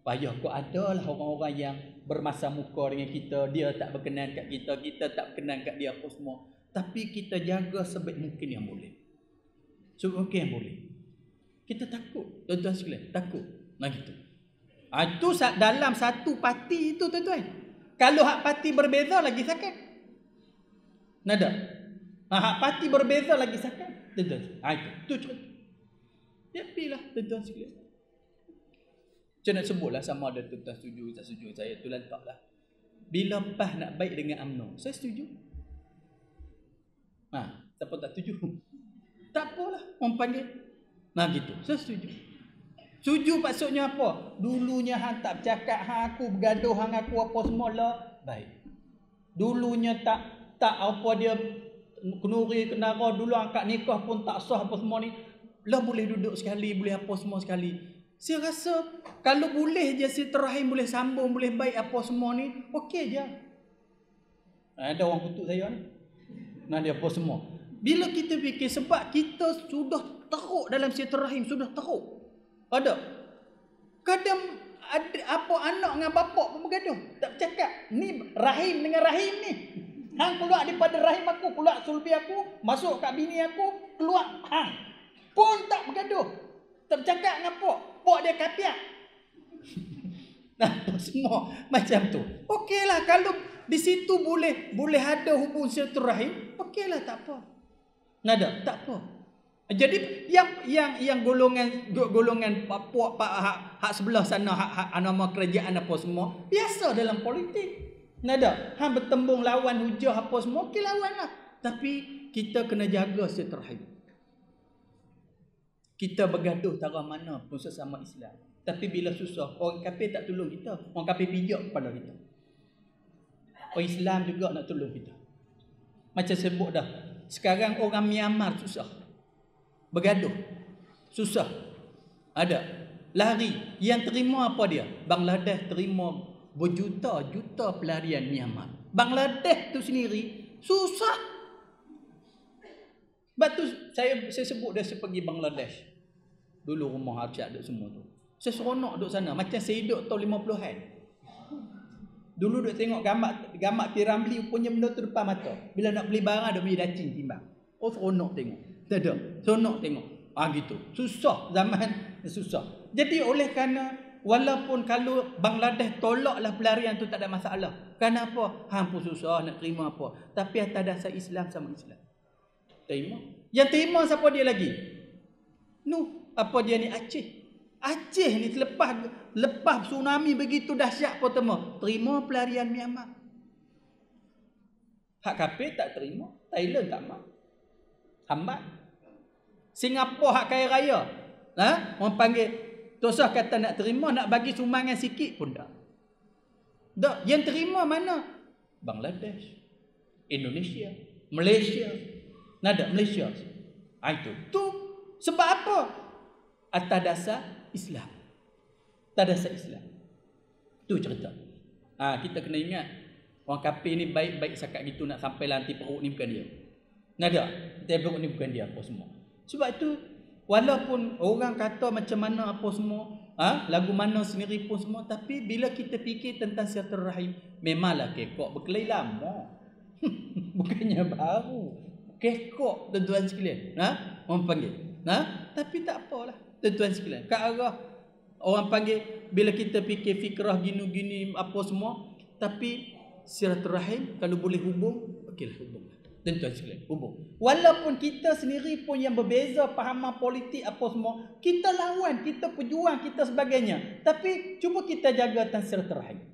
payah kau adalah orang-orang yang bermasa muka dengan kita, dia tak berkenan kat kita, kita tak berkenan kat dia apa semua. Tapi kita jaga sebaik mungkin yang boleh. Sebaik mungkin yang boleh. Kita takut, tuan-tuan sekalian, takut. Nah gitu. Itu dalam satu parti itu, tuan-tuan. Kalau hak parti berbeza lagi sakit. Nada. Hak parti berbeza lagi sakit. Tuan-tuan. Itu cerita. Yapilah tuan-tuan sekalian. Saya nak sebutlah sama ada tuan-tuan setuju, tak setuju. Saya tu lantaklah. Bila PAS nak baik dengan UMNO, saya setuju. Siapa tak setuju? Tak apalah, orang panggil. Nah gitu, saya setuju. Setuju maksudnya apa? Dulunya hang tak bercakap, hang aku bergaduh, hang aku apa semua lah. Baik. Dulunya tak apa dia kenuri kenara, dulu angkat nikah pun tak sah apa semua ni. Lah boleh duduk sekali, boleh apa semua sekali. Saya rasa kalau boleh je silaturahim, boleh sambung, boleh baik apa semua ni, okey je. Ada orang kutuk saya ni. Nah dia apa semua. Bila kita fikir sebab kita sudah teruk dalam silaturahim, sudah teruk. Ada. Kadang ada apa anak dengan bapak pun bergaduh, tak bercakap. Ni rahim dengan rahim ni. Hang keluar daripada rahim aku, keluar sulbi aku, masuk kat bini aku, keluar hang. Pun tak bergaduh. Tak bercakap dengan pak. Pak dia kapiak. Nah, semua macam tu. Okeylah kalau di situ boleh ada hubung silaturahim, okeylah tak apa. Nada, tak apa. Jadi yang golongan puak hak sebelah sana hak nama kerajaan apa semua biasa dalam politik. Nada, hang bertembung lawan hujah apa semua, okey lawanlah. Tapi kita kena jaga silaturahim. Kita bergaduh taraf mana pun sesama Islam. Tapi bila susah, orang kafir tak tolong kita, orang kafir pijak kepada kita. Orang Islam juga nak tolong kita. Macam sebut dah, sekarang orang Myanmar susah. Bergaduh. Susah. Ada. Lari. Yang terima apa dia? Bangladesh terima berjuta-juta pelarian Myanmar. Bangladesh tu sendiri susah. Sebab tu saya sebut dah saya pergi Bangladesh. Dulu rumah Arsyad duduk semua tu. Saya seronok duduk sana. Macam saya hidup tahun 50-an. Dulu duduk tengok gambar Piramli punya benda tu depan mata. Bila nak beli barang ada beli dacing timbang. Oh seronok tengok. Tak ada. Seronok tengok. Gitu. Susah. Zaman susah. Jadi oleh kerana walaupun kalau Bangladesh tolaklah pelarian tu tak ada masalah. Kenapa? Hang pun susah nak terima apa. Tapi atas dasar Islam sama Islam. Terima. Yang terima siapa dia lagi? Apa dia ni? Aceh. Aceh ni lepas tsunami begitu dahsyat pertama, terima pelarian Myanmar. Hak kafir tak terima, Thailand tak mau. Hambat. Singapura hak kaya raya. Orang panggil tosah kata nak terima, nak bagi sumbangan sikit pun tak. Tak, yang terima mana? Bangladesh, Indonesia, Malaysia. Nada Malaysia. Itu. Tu sebab apa? Atas dasar Islam. Atas dasar Islam. Tu cerita. Kita kena ingat orang kafir ni baik-baik sakat gitu nak sampai lanti perut ni bukan dia. Nada. Perut ni bukan dia apa semua. Sebab itu walaupun orang kata macam mana apa semua, lagu mana sendiri pun semua, tapi bila kita fikir tentang silaturahim, memanglah kekok berkelahi lama. Bukannya baru. Kekok tuan-tuan sekalian. Orang panggil. Tapi tak apalah tuan-tuan sekalian. Kat arah orang panggil bila kita fikir fikrah gini-gini apa semua, tapi silaturahim kalau boleh hubung, okeylah hubung. Tuan-tuan sekalian, hubung. Walaupun kita sendiri pun yang berbeza fahaman politik apa semua, kita lawan, kita pejuang, kita sebagainya. Tapi cuba kita jaga tentang silaturahim.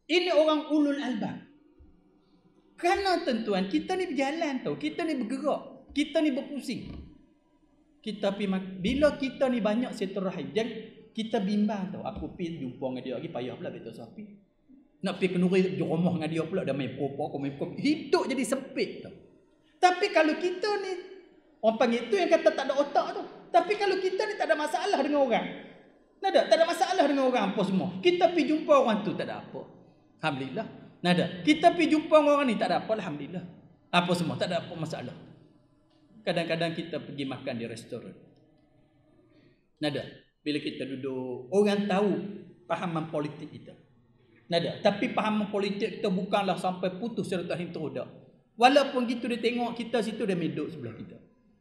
Ini orang ulul albab. Kerana tuan-tuan, kita ni berjalan tau, kita ni bergerak, kita ni berpusing. Bila kita ni banyak silaturahim, jangan kita bimbang tau. Aku pergi jumpa dengan dia lagi, payah pula betul sapi. Nak pergi kenuri rumah dengan dia pula, dah main propa, hidup jadi sempit tau. Tapi kalau kita ni, orang panggil itu yang kata tak ada otak tu. Tapi kalau kita ni tak ada masalah dengan orang, tak ada masalah dengan orang apa semua, kita pergi jumpa orang tu tak ada apa, alhamdulillah. Kita pergi jumpa orang ni tak ada apa, alhamdulillah. Apa semua tak ada apa masalah. Kadang-kadang kita pergi makan di restoran. Bila kita duduk, orang tahu pahaman politik kita. Tapi pahaman politik kita bukanlah sampai putus silaturahim terus dah. Walaupun gitu dia tengok kita situ, dia medok sebelah kita.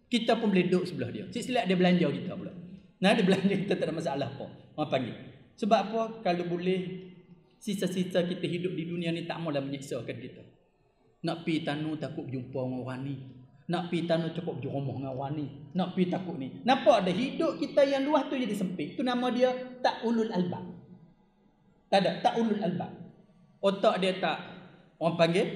Kita pun boleh duduk sebelah dia. Silap dia belanja kita pula. Dia belanja kita tak ada masalah apa. Orang panggil. Sebab apa? Kalau boleh sisa-sisa kita hidup di dunia ni tak maulah menyiksakan kita. Nak pergi tanu takut jumpa orang ni. Nak pergi tanu cukup berumah dengan orang ni. Nak pergi takut ni. Nampak ada hidup kita yang luas tu jadi sempit. Itu nama dia tak ulul albab. Tak ulul albab. Otak dia tak, orang panggil,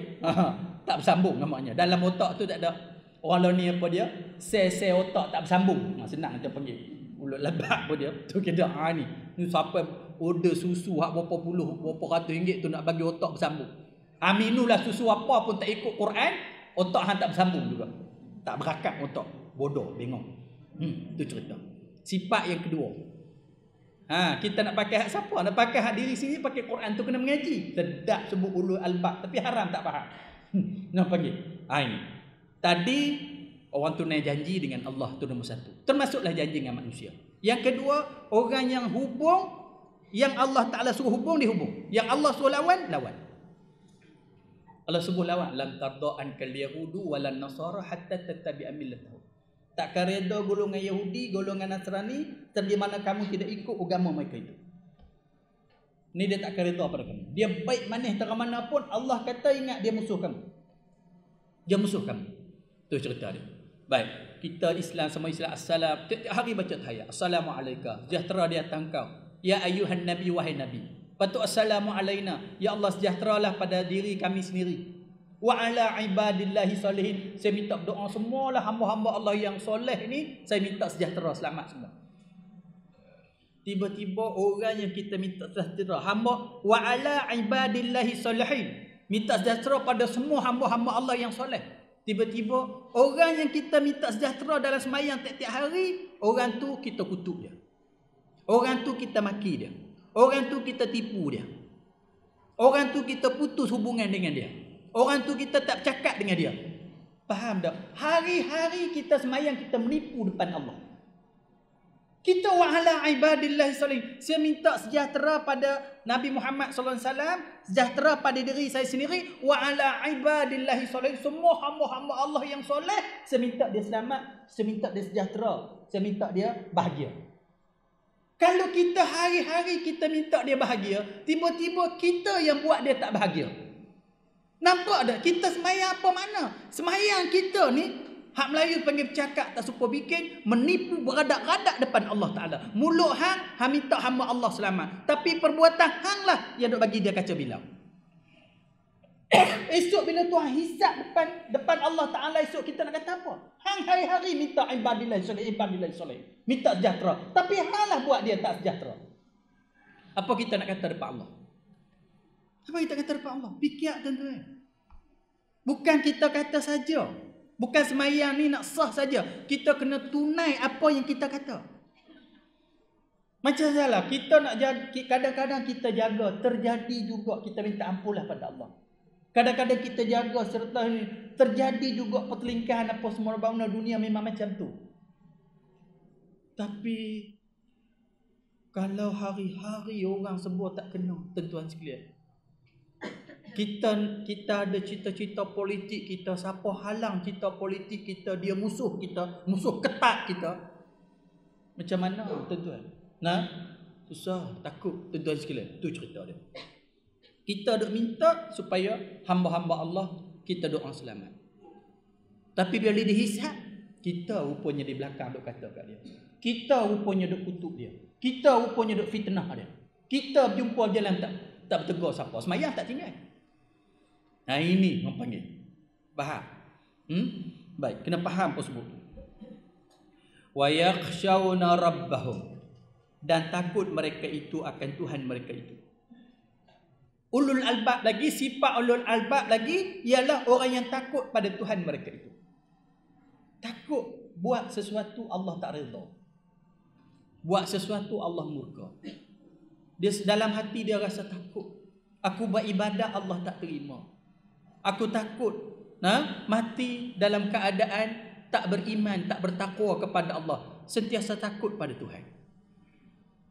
tak bersambung namanya. Dalam otak tu tak ada. Orang lain ni apa dia? Sel-sel otak tak bersambung. Senang kita panggil. Ulul albab pun dia. Tu kita ni sampai order susu hak berapa puluh, berapa ratus ringgit tu nak bagi otak bersambung. Aminulah susu apa pun tak ikut Quran, otak hang tak bersambung juga. Tak berakat otak. Bodoh, bengong. Tu cerita. Sifat yang kedua. Kita nak pakai hak siapa? Nak pakai hak diri sendiri, pakai Quran tu kena mengaji. Sedap sebut ulul albab tapi haram tak faham. Nak panggil. Ini. Tadi orang tunai janji dengan Allah tu nombor satu. Termasuklah janji dengan manusia. Yang kedua, orang yang hubung, yang Allah Ta'ala suruh hubung, dia hubung. Yang Allah suruh lawan, lawan. Allah suruh lawan. Lan tarda ankal yahudu walan nasara hatta tattabi'a millatahum. Takkan reda golongan Yahudi, golongan Nasrani, di mana kamu tidak ikut agama mereka itu. Ni dia takkan reda pada kamu. Dia baik manis terang mana pun, Allah kata ingat dia musuh kamu. Dia musuh kamu. Tu cerita dia. Baik, kita Islam sama Islam assalam. Tiap hari baca tahiyat. Assalamualaikum. Sejahtera di atas engkau. Ya ayuhan nabi, wahai nabi. Patut assalamu alaina. Ya Allah sejahteralah pada diri kami sendiri. Wa ala ibadillahi salihin. Saya minta berdoa semualah hamba-hamba Allah yang soleh ni, saya minta sejahtera, selamat semua. Tiba-tiba orang yang kita minta sejahtera, hamba wa ala ibadillahi salihin, minta sejahtera pada semua hamba-hamba Allah yang soleh. Tiba-tiba orang yang kita minta sejahtera dalam sembahyang tiap-tiap hari, orang tu kita kutuk dia. Orang tu kita maki dia. Orang tu kita tipu dia. Orang tu kita putus hubungan dengan dia. Orang tu kita tak cakap dengan dia. Faham tak? Hari-hari kita sembahyang, kita menipu depan Allah. Kita wa ala ibadillahi salihin. Saya minta sejahtera pada Nabi Muhammad sallallahu alaihi wasallam, sejahtera pada diri saya sendiri, wa ala ibadillahi salihin. Semua hamba-hamba Allah yang soleh, saya minta dia selamat, saya minta dia sejahtera, saya minta dia bahagia. Kalau kita hari-hari kita minta dia bahagia, tiba-tiba kita yang buat dia tak bahagia. Nampak tak? Kita semayang apa mana? Semayang kita ni, hak Melayu panggil bercakap tak suka bikin, menipu beradak-radak depan Allah Ta'ala. Mulut hang minta hamba Allah selamat. Tapi perbuatan hang lah yang duk bagi dia kaca bilau. Esok bila Tuhan hisap depan Allah Ta'ala, esok kita nak kata apa? Hang hari-hari minta ibadillah soleh. Minta sejahtera. Tapi hang lah buat dia tak sejahtera. Apa kita nak kata depan Allah? Apa kita kata depan Allah? Fikir tuan-tuan. Bukan kita kata saja. Bukan semayang ni nak sah saja. Kita kena tunai apa yang kita kata. Macam salah. Kita nak kadang-kadang kita jaga. Terjadi juga kita minta ampunlah pada Allah. Kadang-kadang kita jaga serta terjadi juga pertelingkahan apa semua bangunan dunia memang macam tu. Tapi kalau hari-hari orang semua tak kena, tuan-tuan sekalian. Kita ada cita-cita politik kita, siapa halang cita politik kita, dia musuh kita, musuh ketat kita. Macam mana tuan-tuan? Nah, susah, takut tuan-tuan sekalian. Tu cerita dia. Kita duk minta supaya hamba-hamba Allah kita doa selamat. Tapi bila dihisap, kita rupanya di belakang duk kata kat dia. Kita rupanya duk kutuk dia. Kita rupanya duk fitnah dia. Kita berjumpa jalan tak bertegur siapa. Semayang tak tinggal. Nah ini orang panggil. Faham? Baik, kena faham apa sebut. Wa yakhshawna rabbahum. Dan takut mereka itu akan Tuhan mereka itu. Ulul albab lagi, sifat ulul albab lagi ialah orang yang takut pada Tuhan mereka itu. Takut buat sesuatu Allah tak redha. Buat sesuatu Allah murka. Dia dalam hati dia rasa takut. Aku buat ibadat Allah tak terima. Aku takut mati dalam keadaan tak beriman, tak bertakwa kepada Allah. Sentiasa takut pada Tuhan.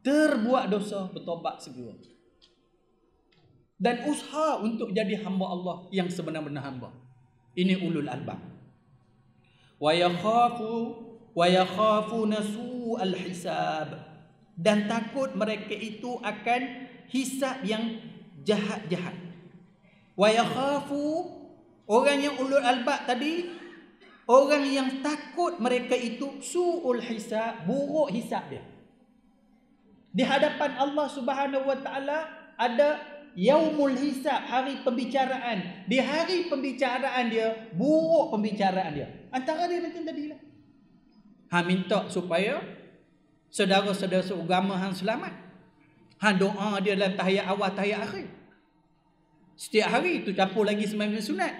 Terbuat dosa, bertobat segera. Dan usaha untuk jadi hamba Allah yang sebenar-benar hamba. Ini ulul albab. Wa yakhafuna su'al hisab. Dan takut mereka itu akan hisab yang jahat-jahat. Wa yakhafu, orang yang ulul albab tadi, orang yang takut mereka itu su'ul hisab, buruk hisab dia. Di hadapan Allah Subhanahu wa taala ada yaumul hisab, hari pembicaraan. Di hari pembicaraan dia, buruk pembicaraan dia. Antara dia macam tadi lah. Minta supaya saudara-saudara seagama hang selamat. Doa dia dalam tahiyat awal, tahiyat akhir. Setiap hari tu campur lagi sembahyang sunat.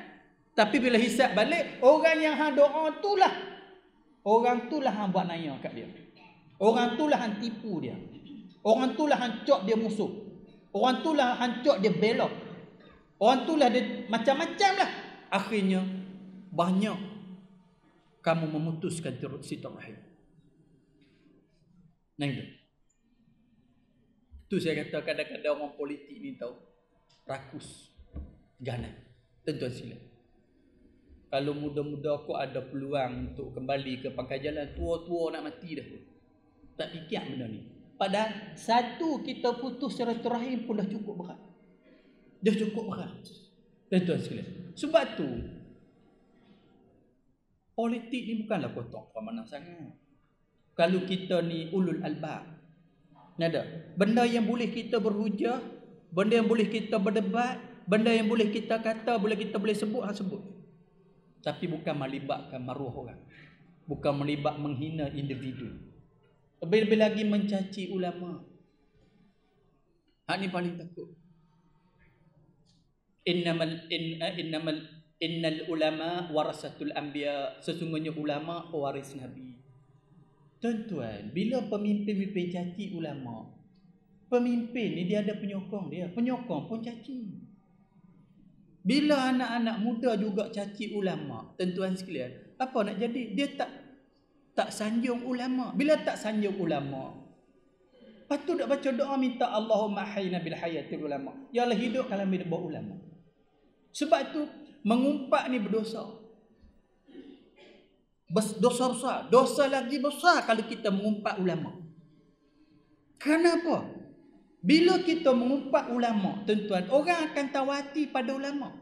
Tapi bila hisab balik, orang yang doa tulah, orang tulah hang buat naya kat dia. Orang tulah hang tipu dia. Orang tulah hang cok dia musuh. Orang tu lah hancur dia belok. Orang tu lah dia macam-macam lah. Akhirnya banyak kamu memutuskan silaturahim. Nah itu. Tu saya kata kadang-kadang orang politik ni tahu rakus, ganas. Tuan-tuan silakan. Kalau muda-muda aku ada peluang untuk kembali ke pangkal jalan, tua-tua nak mati dah. Tak fikir benda ni. Padahal satu kita putus silaturahim pun dah cukup berat. Dah cukup berat. Tuan-tuan sekalian. Sebab tu politik ni bukanlah kotak mana sangat. Kalau kita ni ulul albab. Ada benda yang boleh kita berhujah, benda yang boleh kita berdebat, benda yang boleh kita kata, kita boleh sebut, sebut. Tapi bukan melibatkan maruah orang. Bukan melibat menghina individu. Lebih-lebih lagi mencaci ulama. Hak ni paling takut. Innal ulama warasatul anbiya. Sesungguhnya ulama pewaris nabi. Tuan-tuan, bila pemimpin caci ulama, pemimpin ni dia ada penyokong dia. Penyokong pun caci. Bila anak-anak muda juga caci ulama, tuan-tuan sekalian, apa nak jadi? Dia tak sanjung ulama. Bila tak sanjung ulama, patut tak baca doa minta Allahumma hayyina bil hayatil ulama. Ya Allah, hidup kalau hidup ulama. Sebab tu mengumpat ni berdosa. Dosa besar. Dosa lagi besar kalau kita mengumpat ulama. Kenapa? Bila kita mengumpat ulama, tuan-tuan, orang akan tawati pada ulama.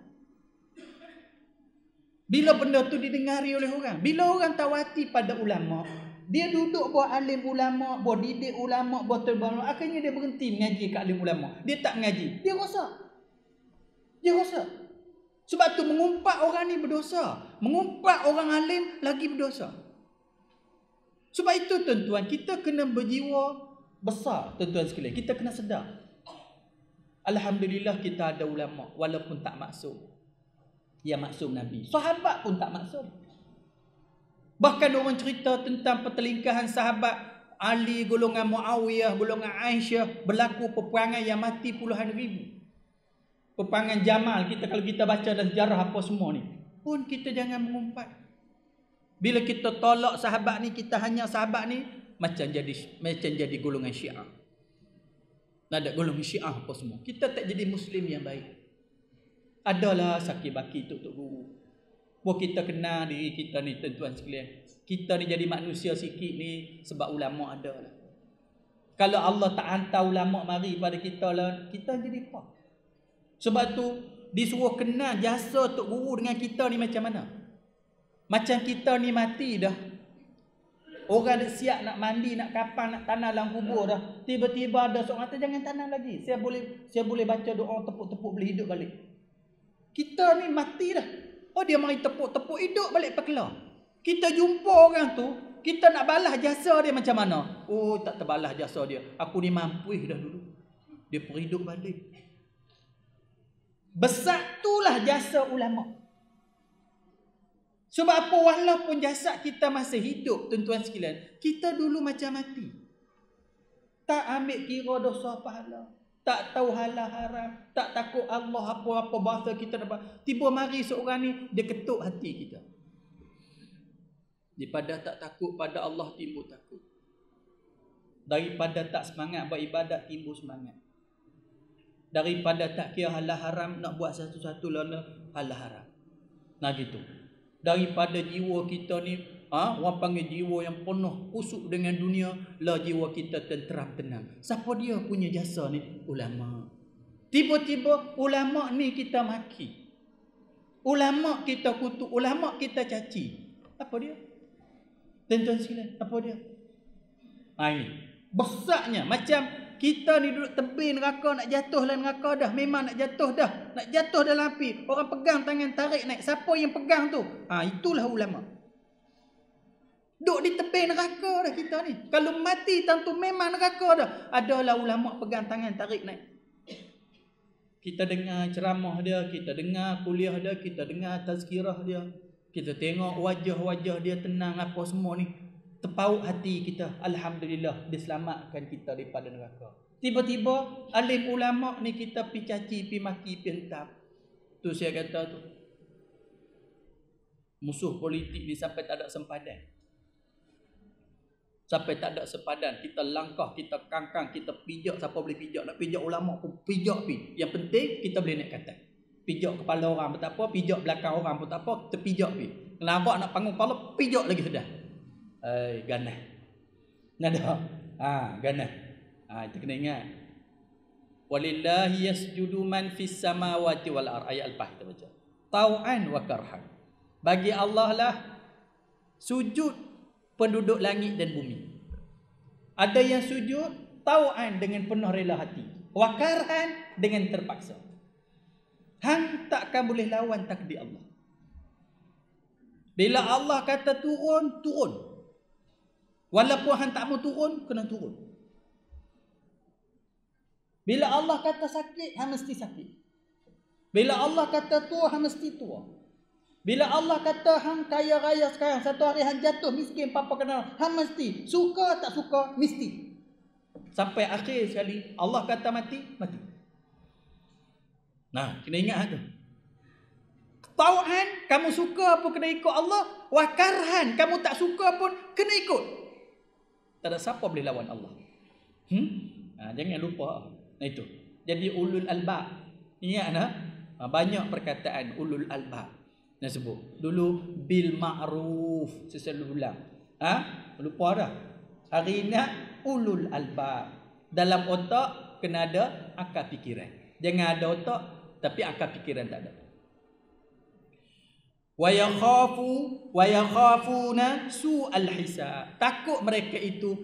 Bila benda tu didengari oleh orang, bila orang tawati pada ulama, dia duduk buat alim ulama, buat didik ulama, buat terbaru, akhirnya dia berhenti mengaji kat alim ulama. Dia tak mengaji, dia rosak. Dia rosak. Sebab tu mengumpat orang ni berdosa, mengumpat orang alim lagi berdosa. Sebab itu tuan-tuan, kita kena berjiwa besar, tuan-tuan sekalian. Kita kena sedar. Alhamdulillah kita ada ulama walaupun tak maksum. Ya maksum Nabi. Sahabat pun tak maksum. Bahkan orang cerita tentang pertelingkahan sahabat Ali, golongan Muawiyah, golongan Aisyah, berlaku peperangan yang mati puluhan ribu. Peperangan Jamal, kalau kita baca dalam sejarah apa semua ni, pun kita jangan mengumpat. Bila kita tolak sahabat ni, kita hanya sahabat ni, macam jadi golongan Syiah. Ada golongan Syiah apa semua. Kita tak jadi Muslim yang baik. Adalah sakit baki tok guru. Buat kita kenal diri kita ni, tuan-tuan sekalian. Kita ni jadi manusia sikit ni sebab ulama ada lah. Kalau Allah tak hantar ulama mari pada kita lah, kita jadi apa? Sebab tu disuruh kenal jasa tok guru dengan kita ni macam mana. Macam kita ni mati dah. Orang dah siap nak mandi, nak kapal, nak tanah dalam kubur dah. Tiba-tiba ada seorang kata jangan tanah lagi. Saya boleh baca doa tepuk-tepuk boleh hidup balik. Kita ni mati dah. Oh dia mari tepuk-tepuk hidup balik pekelar. Kita jumpa orang tu, kita nak balas jasa dia macam mana? Oh tak terbalas jasa dia. Aku ni mampu dah dulu. Dia perhidup balik. Besar itulah jasa ulama. Sebab apa? Walaupun jasad kita masih hidup, tuan-tuan sekalian, kita dulu macam mati. Tak ambil kira dosa pahala. Tak tahu halal haram. Tak takut Allah apa-apa bahasa kita dapat. Tiba mari seorang ni, dia ketuk hati kita. Daripada tak takut pada Allah, timbul takut. Daripada tak semangat beribadat, timbul semangat. Daripada tak kira halal haram, nak buat satu-satu lana halal haram. Nah gitu. Daripada jiwa kita ni, orang panggil jiwa yang penuh kusuk dengan dunia, lah jiwa kita tenteram tenang. Siapa dia punya jasa ni? Ulama. Tiba-tiba ulama ni kita maki. Ulama kita kutuk, ulama kita caci. Apa dia? Tuan-tuan sekalian, apa dia? Ini besarnya. Macam kita ni duduk tepi neraka, nak jatuh dalam neraka dah. Memang nak jatuh dah. Nak jatuh dalam api. Orang pegang tangan, tarik naik. Siapa yang pegang tu? Itulah ulama. Duduk di tepi neraka dah kita ni. Kalau mati tentu memang neraka dah. Adalah ulama pegang tangan, tarik naik. Kita dengar ceramah dia, kita dengar kuliah dia, kita dengar tazkirah dia. Kita tengok wajah-wajah dia tenang apa semua ni. Terpaut hati kita. Alhamdulillah, dia selamatkan kita daripada neraka. Tiba-tiba alim ulama ni kita pi caci, pi maki, pi hentam. Tu saya kata tu, musuh politik ni sampai tak ada sempadan. Sampai tak ada sempadan. Kita langkah, kita kangkang, kita pijak. Siapa boleh pijak? Nak pijak ulama pun pijak pi. Yang penting kita boleh naik kata. Pijak kepala orang pun tak apa, pijak belakang orang pun tak apa, kita pijak pi. Nampak nak panggung kepala, pijak lagi sudah. Ganah. Nada. Ganah. Itu kena ingat. Walillahi yasjudu man fis samawati wal ardh. Ayat lepas kita baca. Tau'an wa karhan. Bagi Allah lah sujud penduduk langit dan bumi. Ada yang sujud tau'an dengan penuh rela hati. Wa karhan dengan terpaksa. Hang takkan boleh lawan takdir Allah. Bila Allah kata turun, turun. Walaupun hang tak mau turun, kena turun. Bila Allah kata sakit, hang mesti sakit. Bila Allah kata tua, hang mesti tua. Bila Allah kata hang kaya raya sekarang, satu hari hang jatuh miskin, apa kena, hang mesti. Suka tak suka, mesti. Sampai akhir sekali, Allah kata mati, mati. Nah, kena ingat tu. Tau'an, kamu suka pun kena ikut Allah. Wa karhan, kamu tak suka pun kena ikut. Tak ada siapa boleh lawan Allah. Jangan lupa. Itu. Jadi ulul albab. Ingat tak? Banyak perkataan ulul albab. Nak sebut. Dulu bil ma'ruf. Saya selalu ulang. Lupa dah. Hari ini ulul albab. Dalam otak kena ada akal fikiran. Jangan ada otak tapi akal fikiran tak ada. Wa yakhafuna su'al hisab. Takut mereka itu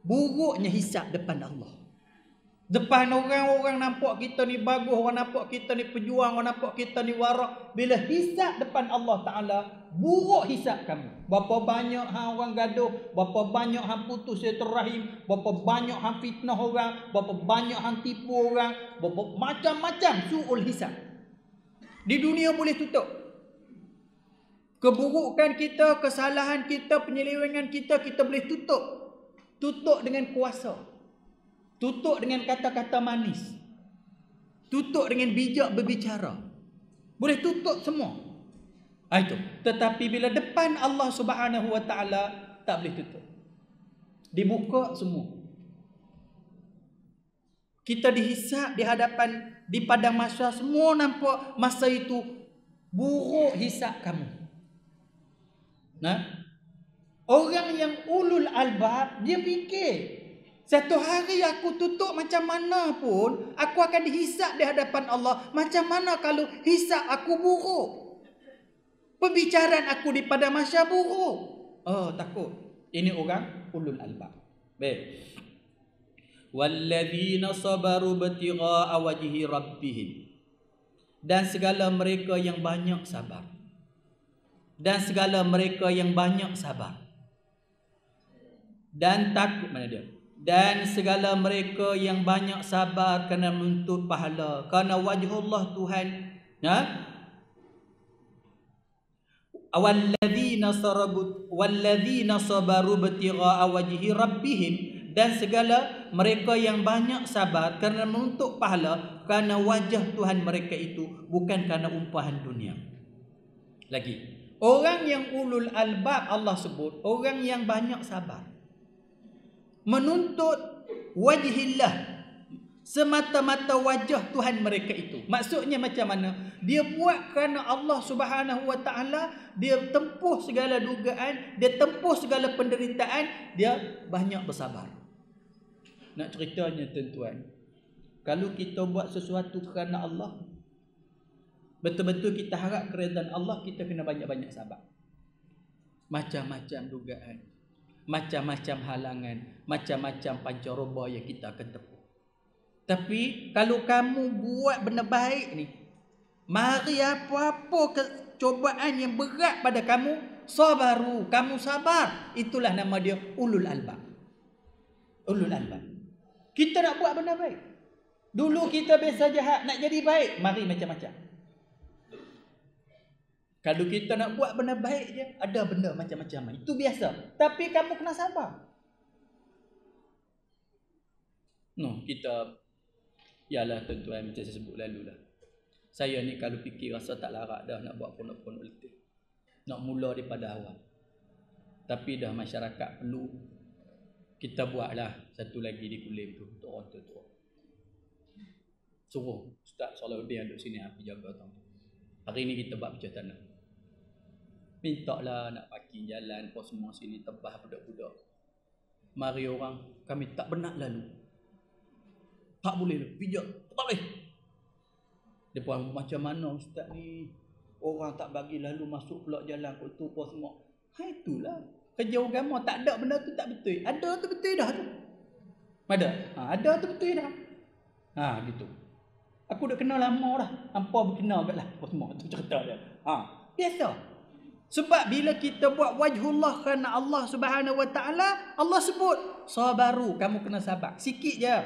buruknya hisab depan Allah. Depan orang nampak kita ni bagus, orang nampak kita ni pejuang, orang nampak kita ni warak. Bila hisab depan Allah Ta'ala, buruk hisab kamu. Berapa banyak hang orang gaduh, berapa banyak hang putus silaturahim, berapa banyak hang fitnah orang, berapa banyak hang tipu orang, berapa macam-macam su'ul hisab. Di dunia boleh tutup. Keburukan kita, kesalahan kita, penyelewengan kita, kita boleh tutup. Tutup dengan kuasa. Tutup dengan kata-kata manis. Tutup dengan bijak berbicara. Boleh tutup semua. Itu. Tetapi bila depan Allah Subhanahu Wa Taala tak boleh tutup. Dibuka semua. Kita dihisap di hadapan, di padang mahsyar, semua nampak masa itu buruk hisap kamu. Nah, orang yang ulul albab dia fikir, satu hari aku tutup macam mana pun, aku akan dihisap di hadapan Allah. Macam mana kalau hisap aku buruk? Perbicaraan aku di padang mahsyar buruk. Oh, takut. Ini orang ulul albab. Baik. Walladzina sabaru batigha'a wajhi rabbihim. Dan segala mereka yang banyak sabar. Dan segala mereka yang banyak sabar. Dan takut, mana dia? Dan segala mereka yang banyak sabar kerana menuntut pahala, kerana wajhullah Tuhan. Ya? Walladzina sabaru batigha'a wajhi rabbihim. Dan segala mereka yang banyak sabar kerana menuntut pahala, kerana wajah Tuhan mereka itu, bukan kerana umpahan dunia. Lagi, orang yang ulul albab Allah sebut, orang yang banyak sabar, menuntut wajhillah, semata-mata wajah Tuhan mereka itu. Maksudnya macam mana? Dia buat kerana Allah Subhanahu Wa Taala. Dia tempuh segala dugaan, dia tempuh segala penderitaan, dia banyak bersabar. Nak ceritanya tuan-tuan, kalau kita buat sesuatu kerana Allah, betul-betul kita harap keredaan Allah, kita kena banyak-banyak sabar. Macam-macam dugaan, macam-macam halangan, macam-macam pancaroba yang kita akan tempuh. Tapi kalau kamu buat benda baik ni, mari apa-apa cobaan yang berat pada kamu, sabaru, kamu sabar. Itulah nama dia ulul albab. Ulul albab. Kita nak buat benda baik. Dulu kita biasa jahat, nak jadi baik, mari macam-macam. Kalau kita nak buat benda baik je, ada benda macam-macam. Itu biasa. Tapi kamu kena sabar. No, kita, yalah tuan-tuan, macam saya sebut lalu lah. Saya ni kalau fikir rasa tak larat dah nak buat pondok-pondok letih. Nak mula daripada awal. Tapi dah masyarakat perlu, kita buatlah satu lagi di Kulim tu untuk orang tua-tua. Suruh Ustaz Salahuddin duduk sini, api jaga tau. Hari ni kita buat pecah tanah. Minta lah nak parking jalan, pos semua sini tebah budak-budak. Mari orang, kami tak benak lalu. Tak boleh lah, pijak, tak boleh. Dia pun macam mana Ustaz ni? Orang tak bagi lalu masuk pula jalan kot tu pos semua. Itulah. Kerja agama tak ada benda tu tak betul. Ada tu betul dah tu. Ada? Ada tu betul dah. Gitu. Aku dah kenal lama dah. Hampa berkenal kat lah. Pos semua tu cerita dia. Biasa. Sebab bila kita buat wajhullah kerana Allah Subhanahu Wa Taala, Allah sebut sabaru, kamu kena sabar. Sikit je.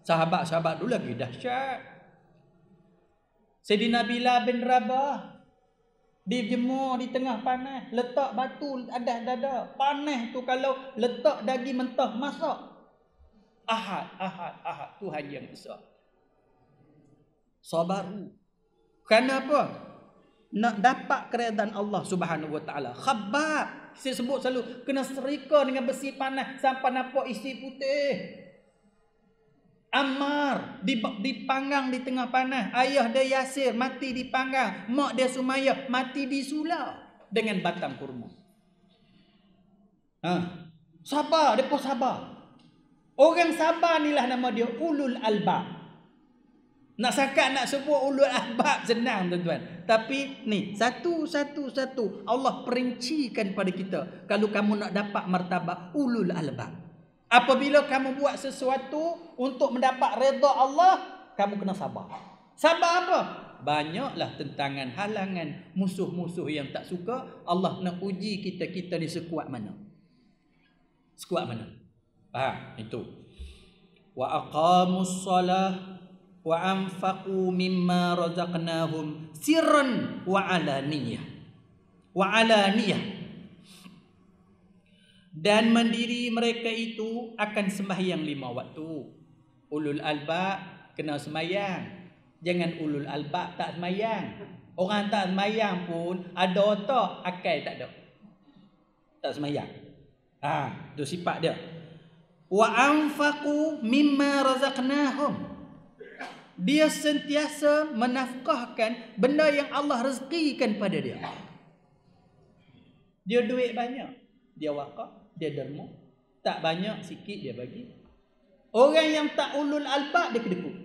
Sahabat-sahabat dulu lagi dahsyat. Sayyidina Bilal bin Rabah dijemur di tengah panas, letak batu atas dada. Panas tu kalau letak daging mentah masak. Ahad Tuhan yang besar. Sabaru. Kenapa? Nak dapat keredaan Allah Subhanahu Wa Taala. Khabbab, saya sebut selalu, kena serika dengan besi panas sampai nampak isi putih. Ammar dipanggang di tengah panas. Ayah dia Yasir mati dipanggang. Mak dia Sumayyah mati disulau dengan batang kurma. Sabar, depa sabar. Orang sabar inilah nama dia ulul albab. Nak cakap nak sebut ulul albab senang tuan-tuan. Tapi ni satu Allah perincikan pada kita. Kalau kamu nak dapat martabat ulul albab, apabila kamu buat sesuatu untuk mendapat redha Allah, kamu kena sabar. Sabar apa? Banyaklah tentangan, halangan, musuh-musuh yang tak suka. Allah nak uji kita ni sekuat mana. Sekuat mana? Faham? Itu. Wa aqamus salah wa anfaqu mimma razaqnahum sirran wa alaniyah. Dan mendiri mereka itu akan sembahyang 5 waktu. Ulul albab kena sembahyang. Jangan ulul albab tak sembahyang. Orang tak sembahyang pun ada otak, akal tak ada. Tak sembahyang. Itu sifat dia. Wa anfaqu mimma razaqnahum. Dia sentiasa menafkahkan benda yang Allah rezekikan pada dia. Dia duit banyak, dia wakaf, dia derma. Tak banyak, sikit dia bagi. Orang yang tak ulul albab dia kedekut.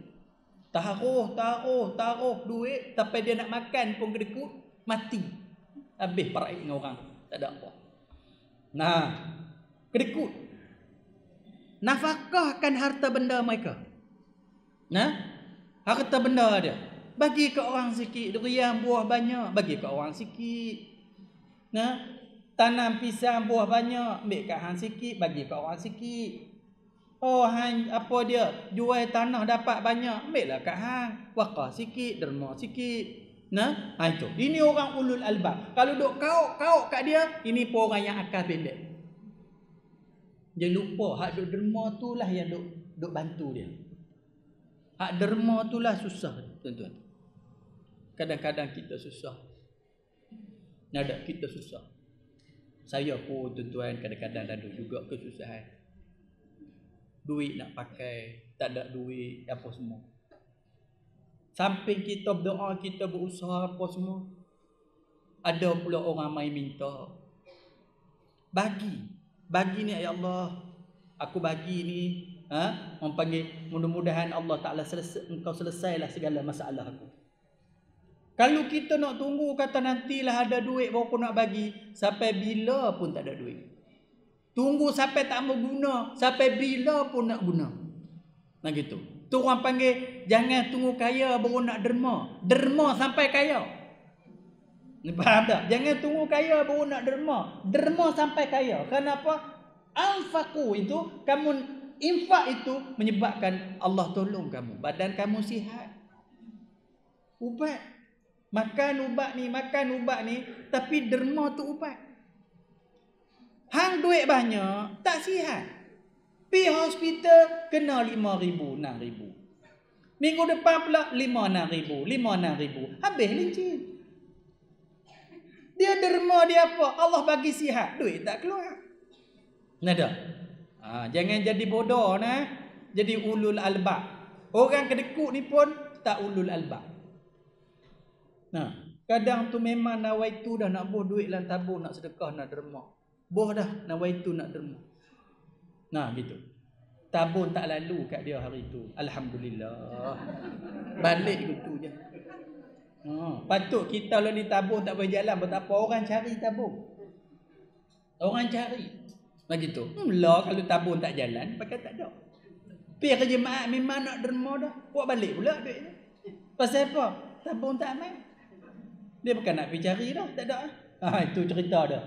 Taruh duit, tapi dia nak makan pun kedekut, mati. Habis parai dengan orang, tak ada apa. Nah, kedekut. Nafkahkan harta benda mereka. Nah, harta benda dia. Bagi ke orang sikit. Durian buah banyak, bagi ke orang sikit. Nah, tanam pisang buah banyak, ambil kat hang sikit, bagi ke orang sikit. Oh, hang apa dia? Jual tanah dapat banyak, ambillah kat hang. Wakaf sikit, derma sikit. Nah, itu. Ini orang ulul albab. Kalau duk kauk kat dia, ini pun orang yang akal pendek. Dia lupa hak duk derma tu lah yang duk bantu dia. Hak derma itulah susah, tuan-tuan. Kadang-kadang kita susah. Nada kita susah. Saya pun, tuan-tuan, kadang-kadang ada juga kesusahan. Duit nak pakai, tak ada duit, apa semua. Samping kita berdoa, kita berusaha apa semua, ada pula orang mai minta. Bagi ni ya Allah. Aku bagi ni. Orang panggil, mudah-mudahan Allah Ta'ala engkau selesailah segala masalah aku. Kalau kita nak tunggu kata nantilah ada duit baru aku nak bagi, sampai bila pun tak ada duit. Tunggu sampai tak mau guna, sampai bila pun nak guna. Nah gitu. Tu orang panggil, jangan tunggu kaya baru nak derma. Derma sampai kaya. Ni faham tak? Jangan tunggu kaya baru nak derma. Derma sampai kaya. Kenapa? Anfaqu itu, kamu infak itu menyebabkan Allah tolong kamu. Badan kamu sihat. Ubat. Makan ubat ni. Tapi derma tu ubat. Hang duit banyak, tak sihat. Pi hospital, kena 5,000, 6,000. Minggu depan pula 5,000, 6,000. Habis licin. Dia derma dia apa? Allah bagi sihat. Duit tak keluar. Nada. Jangan jadi bodoh nah. Jadi ulul albab. Orang kedekut ni pun tak ulul albab. Nah, kadang tu memang nawaitu dah nak buh duit lah tabung, nak sedekah, nak derma. Buh dah nawaitu nak derma. Nah, gitu. Tabung tak lalu kat dia hari tu. Alhamdulillah. Balik gitu je. Patut kita lah ni tabung tak boleh jalan, betapa orang cari tabung. Orang cari. Begitu. Lah kalau tabung tak jalan, pakai tak ada. Pergi ke jemaah memang nak derma dah. Buat balik pula duit dia. Pasal apa? Tabung tak aman. Dia bukan nak pergi cari dah, tak ada. Itu cerita dia.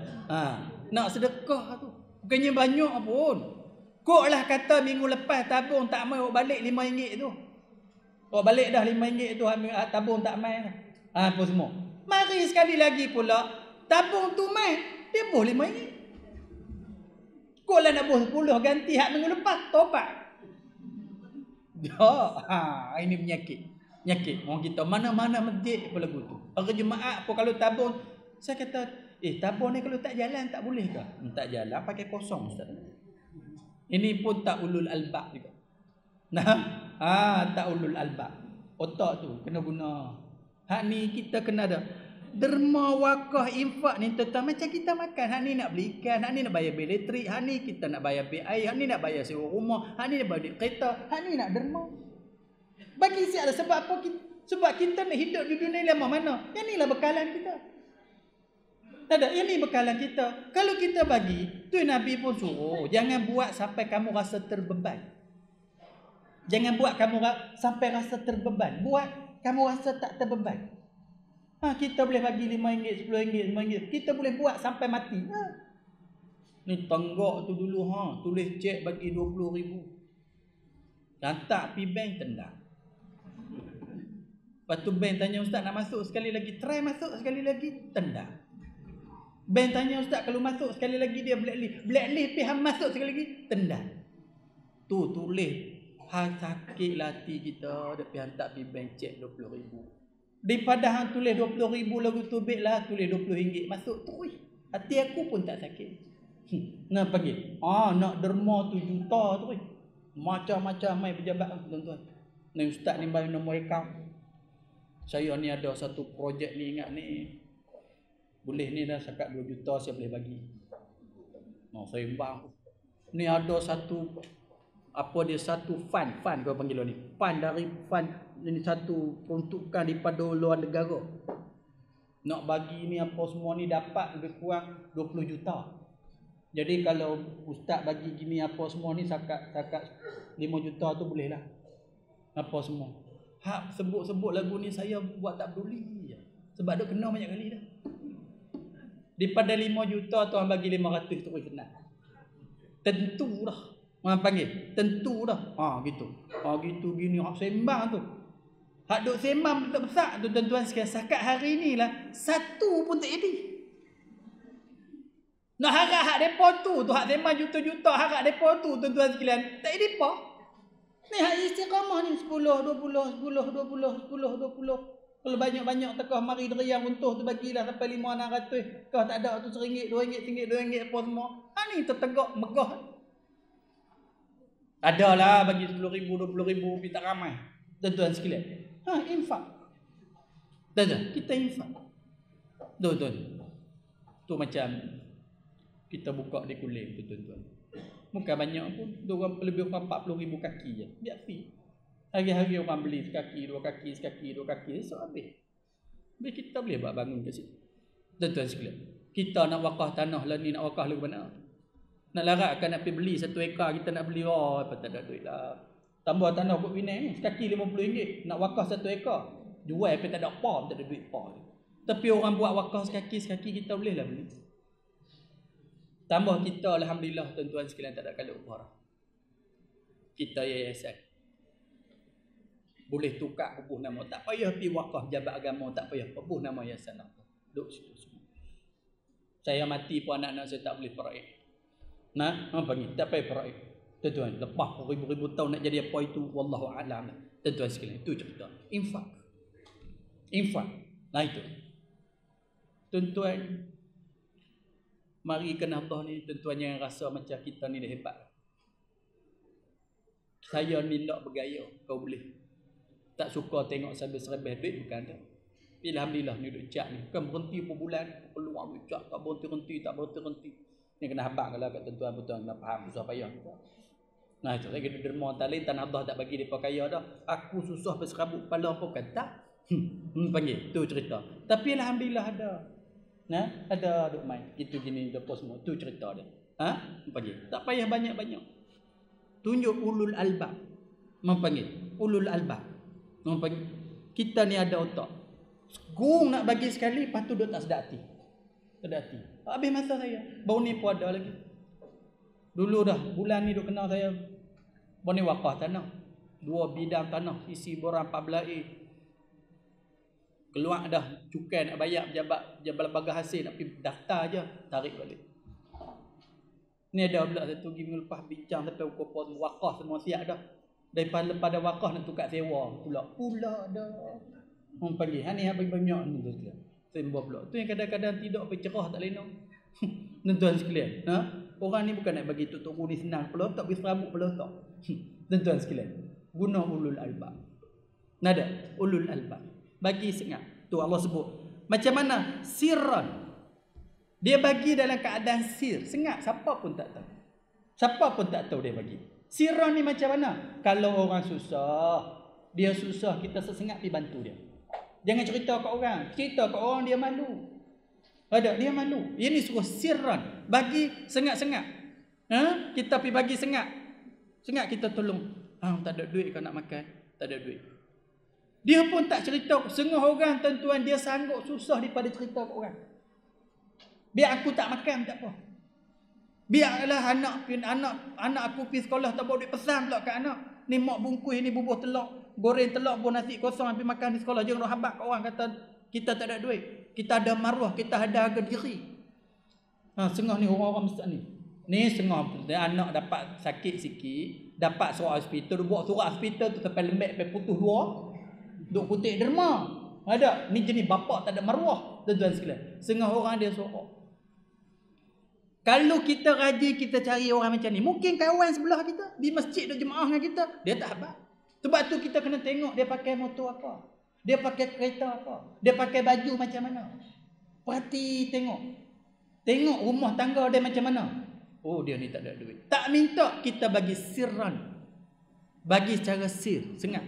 Nak sedekah tu. Bukannya banyak pun. Kok lah kata minggu lepas tabung tak aman, buat balik RM5 tu. Buat balik dah RM5 tu, tabung tak aman. Apa semua. Mari sekali lagi pula, tabung tu main, dia buh RM5. Kau lah nak buh 10 ganti hak minggu lepas, tobat. Ini penyakit. Orang kita mana-mana masjid apa lagu tu. Orang jemaah apa kalau tabung, saya kata, tabung ni kalau tak jalan tak boleh ke? Tak jalan pakai kosong ustaz. Ini pun tak ulul albab juga. Tak ulul albab. Otak tu kena guna. Hak ni kita kena ada. Derma, wakaf, infak ni tuan-tuan macam kita makan. Hak ni nak beli ikan, hak ni nak bayar bil elektrik, hak ni kita nak bayar bil air, hak ni nak bayar sewa rumah, hak ni nak bayar duit kereta, hak ni nak derma. Bagi siapa? Sebab apa? Sebab kita nak hidup di dunia lama mana? Yang ni lah bekalan kita. Tak ada, yang ni bekalan kita. Kalau kita bagi, tu Nabi pun suruh, jangan buat sampai kamu rasa terbeban. Jangan buat kamu sampai rasa terbeban. Buat kamu rasa tak terbeban. Kita boleh bagi RM5, RM10, RM5. Kita boleh buat sampai mati. Ni tenggak tu dulu tulis cek bagi RM20,000. Hantar pergi bank tendang. Lepas tu bank tanya ustaz nak masuk sekali lagi. Try masuk sekali lagi, tendang. Bank tanya ustaz kalau masuk sekali lagi dia blacklist. Blacklist pergi masuk sekali lagi, tendang. Tu tulis sakit hati kita dia pergi hantar pergi bank cek RM20,000. Daripada hang tulis RM20,000 lagu tu baiklah tulis RM20 masuk terus. Hati aku pun tak sakit. Nak panggil. Nak derma tu juta terus. Macam-macam mai pejabat tuan-tuan. Ni ustaz ni bagi nombor akaun. Saya ni ada satu projek ni ingat ni. Boleh ni dah sekat 2 juta saya boleh bagi. Saya bang. Ni ada satu satu fund kau panggil ni. Fund ini satu peruntukan daripada luar negara. Nak bagi ni apa semua ni dapat lebih kurang 20 juta. Jadi kalau ustaz bagi gini apa semua ni sakat 5 juta tu boleh lah. Apa semua. Sebut-sebut lagu ni saya buat tak peduli je. Sebab dia kena banyak kali dah. Daripada 5 juta tu orang bagi 500 terus senang. Tentu dah. Orang panggil tentu dah. Gitu. Gitu gini hak sembang tu. Hak duk sembang besar tu tuan-tuan sekalian. Sakat hari ni lah satu pun tak jadi. Nak harap hak depa tu hak sembang juta-juta harap depa tu tuan-tuan sekalian. Tak jadi apa. Ni hak istiqamah ni 10, 20, 10, 20, 10, 20. Kalau banyak-banyak tekah mari deriang runtuh tu bagilah sampai 500-600. Kau tak ada tu RM1, RM2, RM2 apa semua. Ni tertegak megah. Adalah bagi RM10,000, RM20,000 tak ramai. Tuan-tuan sekalian. Infak. Tuan-tuan, kita infak. Tuan-tuan. Tu macam kita buka di Kulim tu tuan-tuan. Bukan banyak pun. Lebih kurang 40,000 kaki je. Biar fee. Hari-hari orang beli sekaki, 2 kaki. So habis. Habis kita boleh buat bangun kat situ. Tuan-tuan sekalian. Kita nak wakaf tanah lah ni, nak wakaf lagu mana? Nak laratkan nak pergi beli 1 ekar, kita nak beli apa tak ada duit lah. Tambah tanah buat bina ni, sekaki RM50. Nak wakaf 1 ekar. Jual apa tak ada apa, tak ada duit apa. Tapi orang buat wakaf sekaki kita boleh lah beli. Tambah kita alhamdulillah tuan-tuan sekalian tak ada kalau upah. Kita yayasan. Boleh tukar bubuh nama. Tak payah pergi wakaf jabat agama, tak payah bubuh nama yayasan apa. Duduk situ semua. Saya mati pun anak-anak saya tak boleh faraid. Apa ni? Tak payah faraid. Tuan-tuan, lepas ribu-ribu tahun nak jadi apa itu wallahu a'lam. Tuan-tuan sekalian, itu cerita. Infak. Itu. Tuan-tuan, mari kena Allah ni tuan-tuan yang rasa macam kita ni dah hebat. Saya ni nak bergaya, kau boleh. Tak suka tengok sambil-sambil duit bukan tak. Alhamdulillah ni duk cak ni. Bukan berhenti per bulan, peluang duk cak tak berhenti. Ni kena habaq kalau kat tuan-tuan betul kena faham susah payah. Itu saya kena derma talin tanah Allah tak bagi depa kaya dah. Aku susah berserabut kepala apa kata. Panggil tu cerita. Tapi alhamdulillah ada. Ada duk main. Itu gini depa semua. Tu cerita dia. Panggil. Tak payah banyak-banyak. Tunjuk ulul albab. Panggil. Ulul albab. Panggil. Kita ni ada otak. Gung nak bagi sekali lepas tu duk tak sedap hati. Habis masa saya. Baru ni pun ada lagi. Dulu dah bulan ni duk kenal saya. Baru ni wakaf tanah. 2 bidang tanah isi borang 14A. Keluar dah cukai nak bayar Jabal Bagas hasil nak pergi daftar je, tarik balik. Ni ada pula satu pergi minggu lepas bincang sampai ukur wakaf semua siap dah. Daripada wakaf nak tukar sewa pula dah. Panggil ni habis banyak ni tu. Sembah pula. Tu yang kadang-kadang tidak apa cerah tak lena. Tuan-tuan sekalian, orang ni bukan nak bagi tutup ni senang pelotok pergi serabut pelotok. Tuan-tuan sekalian, guna ulul albab. Nada ulul albab. Bagi sengat. Tu Allah sebut, Macam mana? Sirran. Dia bagi dalam keadaan sir. Sengat, siapa pun tak tahu. Siapa pun tak tahu dia bagi. Sirran ni macam mana? Kalau orang susah, dia susah, kita sesengat pergi bantu dia. Jangan cerita kat orang. Cerita kat orang dia malu. Ada, dia malu. Ini suruh sirran. Bagi sengat-sengat. Kita pergi bagi sengat. Sengat kita tolong. Tak ada duit kau nak makan. Tak ada duit. Dia pun tak cerita. Setengah orang tuan-tuan dia sanggup susah daripada cerita kat orang. Biar aku tak makan tak apa. Biarlah anak aku pergi sekolah tak bawa duit, pesan pula kat anak. Ni mak bungkus ni bubuh telur, goreng telur, buah nasi kosong pergi makan di sekolah. Jangan habaq kat orang kata kita tak ada duit. Kita ada maruah, kita ada harga diri. Setengah ni orang-orang mesti ni. Ni setengah anak dapat sakit sikit, dapat surat hospital, buat surat hospital tu sampai lembek, sampai putus dua. Duk kutik derma. Ada, ni jenis bapak tak ada maruah, tuan-tuan sekalian. Setengah orang dia sorok. Kalau kita rajin kita cari orang macam ni, mungkin kawan sebelah kita di masjid duk jemaah dengan kita, dia tak habaq. Sebab tu kita kena tengok dia pakai motor apa. Dia pakai kereta apa? Dia pakai baju macam mana? Perhati tengok. Tengok rumah tangga dia macam mana? Oh, dia ni tak ada duit. Tak minta kita bagi sirran. Bagi secara sir, sengat.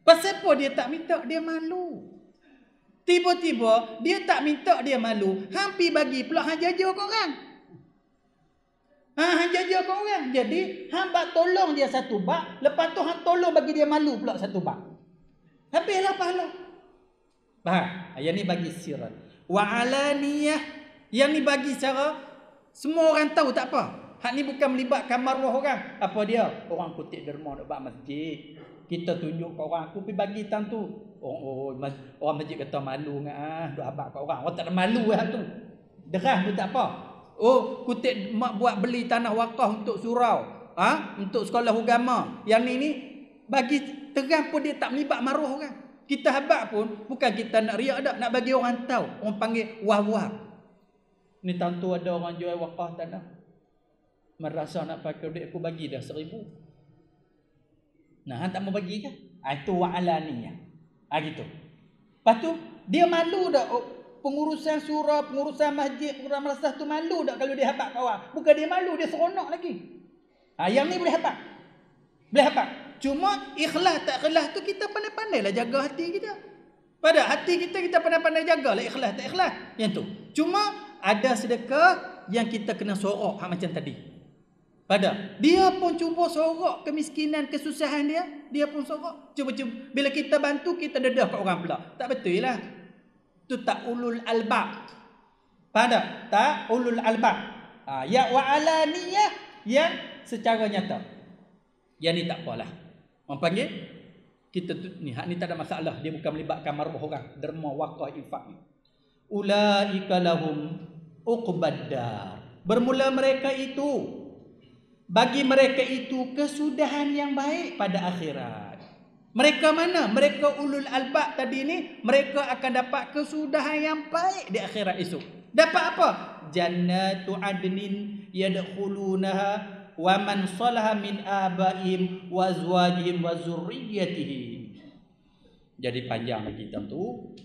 Pasal apa dia tak minta? Dia malu. Tiba-tiba dia tak minta, dia malu. Hampir bagi pula hang jaja kat orang. Hang jaja kat orang. Jadi hang bak tolong dia satu bak, lepas tu hang tolong bagi dia malu pula satu bak. Habislah pahala. Faham? Yang ni bagi sirran. Wa alaniyah. Yang ni bagi secara semua orang tahu tak apa. Hak ni bukan melibatkan maruah orang. Apa dia? Orang kutip derma nak buat masjid. Kita tunjuk kat orang, aku pergi bagi tang tu. Orang masjid kata malu ngah, duk habaq kat orang. Orang tak ada malu tu. Derah tu tak apa. Kutip mak buat beli tanah wakaf untuk surau. Untuk sekolah agama. Yang ni bagi terang pun dia tak melibat maruah orang. Kita habaq pun bukan kita nak riak dak, nak bagi orang tahu. Orang panggil wah-wah. Ni tentu ada orang jual wakaf tanah. Merasa nak pakai duit, aku bagi dah 1,000. Nah, hang tak mau bagi ke? Itu wa'alaniyah. Gitu. Lepas tu dia malu dak pengurusan surau, pengurusan masjid, pengurusan madrasah tu malu dak kalau dia habaq kawan. Bukan dia malu, dia seronok lagi. Yang ni boleh habaq. Boleh habaq. Cuma ikhlas tak ikhlas tu kita pandai-pandailah jaga hati kita. Pada hati kita pandai-pandai jagalah ikhlas tak ikhlas. Yang tu. Cuma ada sedekah yang kita kena sorok macam tadi. Pada dia pun cuba sorok kemiskinan, kesusahan dia pun sorok. Cuba bila kita bantu kita dedah kat orang pula. Tak betul lah. Tu tak ulul albab. Pada tak ulul albab. Ya wa alaniyah yang secara nyata. Yang ni tak apalah. Orang panggil kita tu ni hak ni tak ada masalah, dia bukan melibatkan maruah orang, derma waqah infak. Ulaika lahum uqbaddar. Bermula mereka itu, bagi mereka itu kesudahan yang baik pada akhirat. Mereka mana? Mereka ulul albab tadi ni, mereka akan dapat kesudahan yang baik di akhirat esok. Dapat apa? Jannatu adnin yadkhulunaha wa man salaha min abaihim wa azwajihim wa zurriyyatihim. Jadi panjang lagi tu.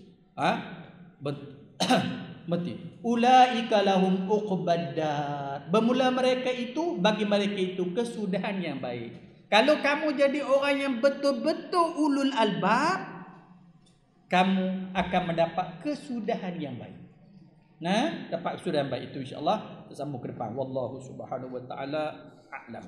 Mati. Ulaika lahum uqbaddar. Bermula mereka itu, bagi mereka itu kesudahan yang baik. Kalau kamu jadi orang yang betul-betul ulul albab, kamu akan mendapat kesudahan yang baik. Dapat kesudahan baik itu insya-Allah. Kita sambung ke depan. Wallahu subhanahu wa ta'ala a'lam.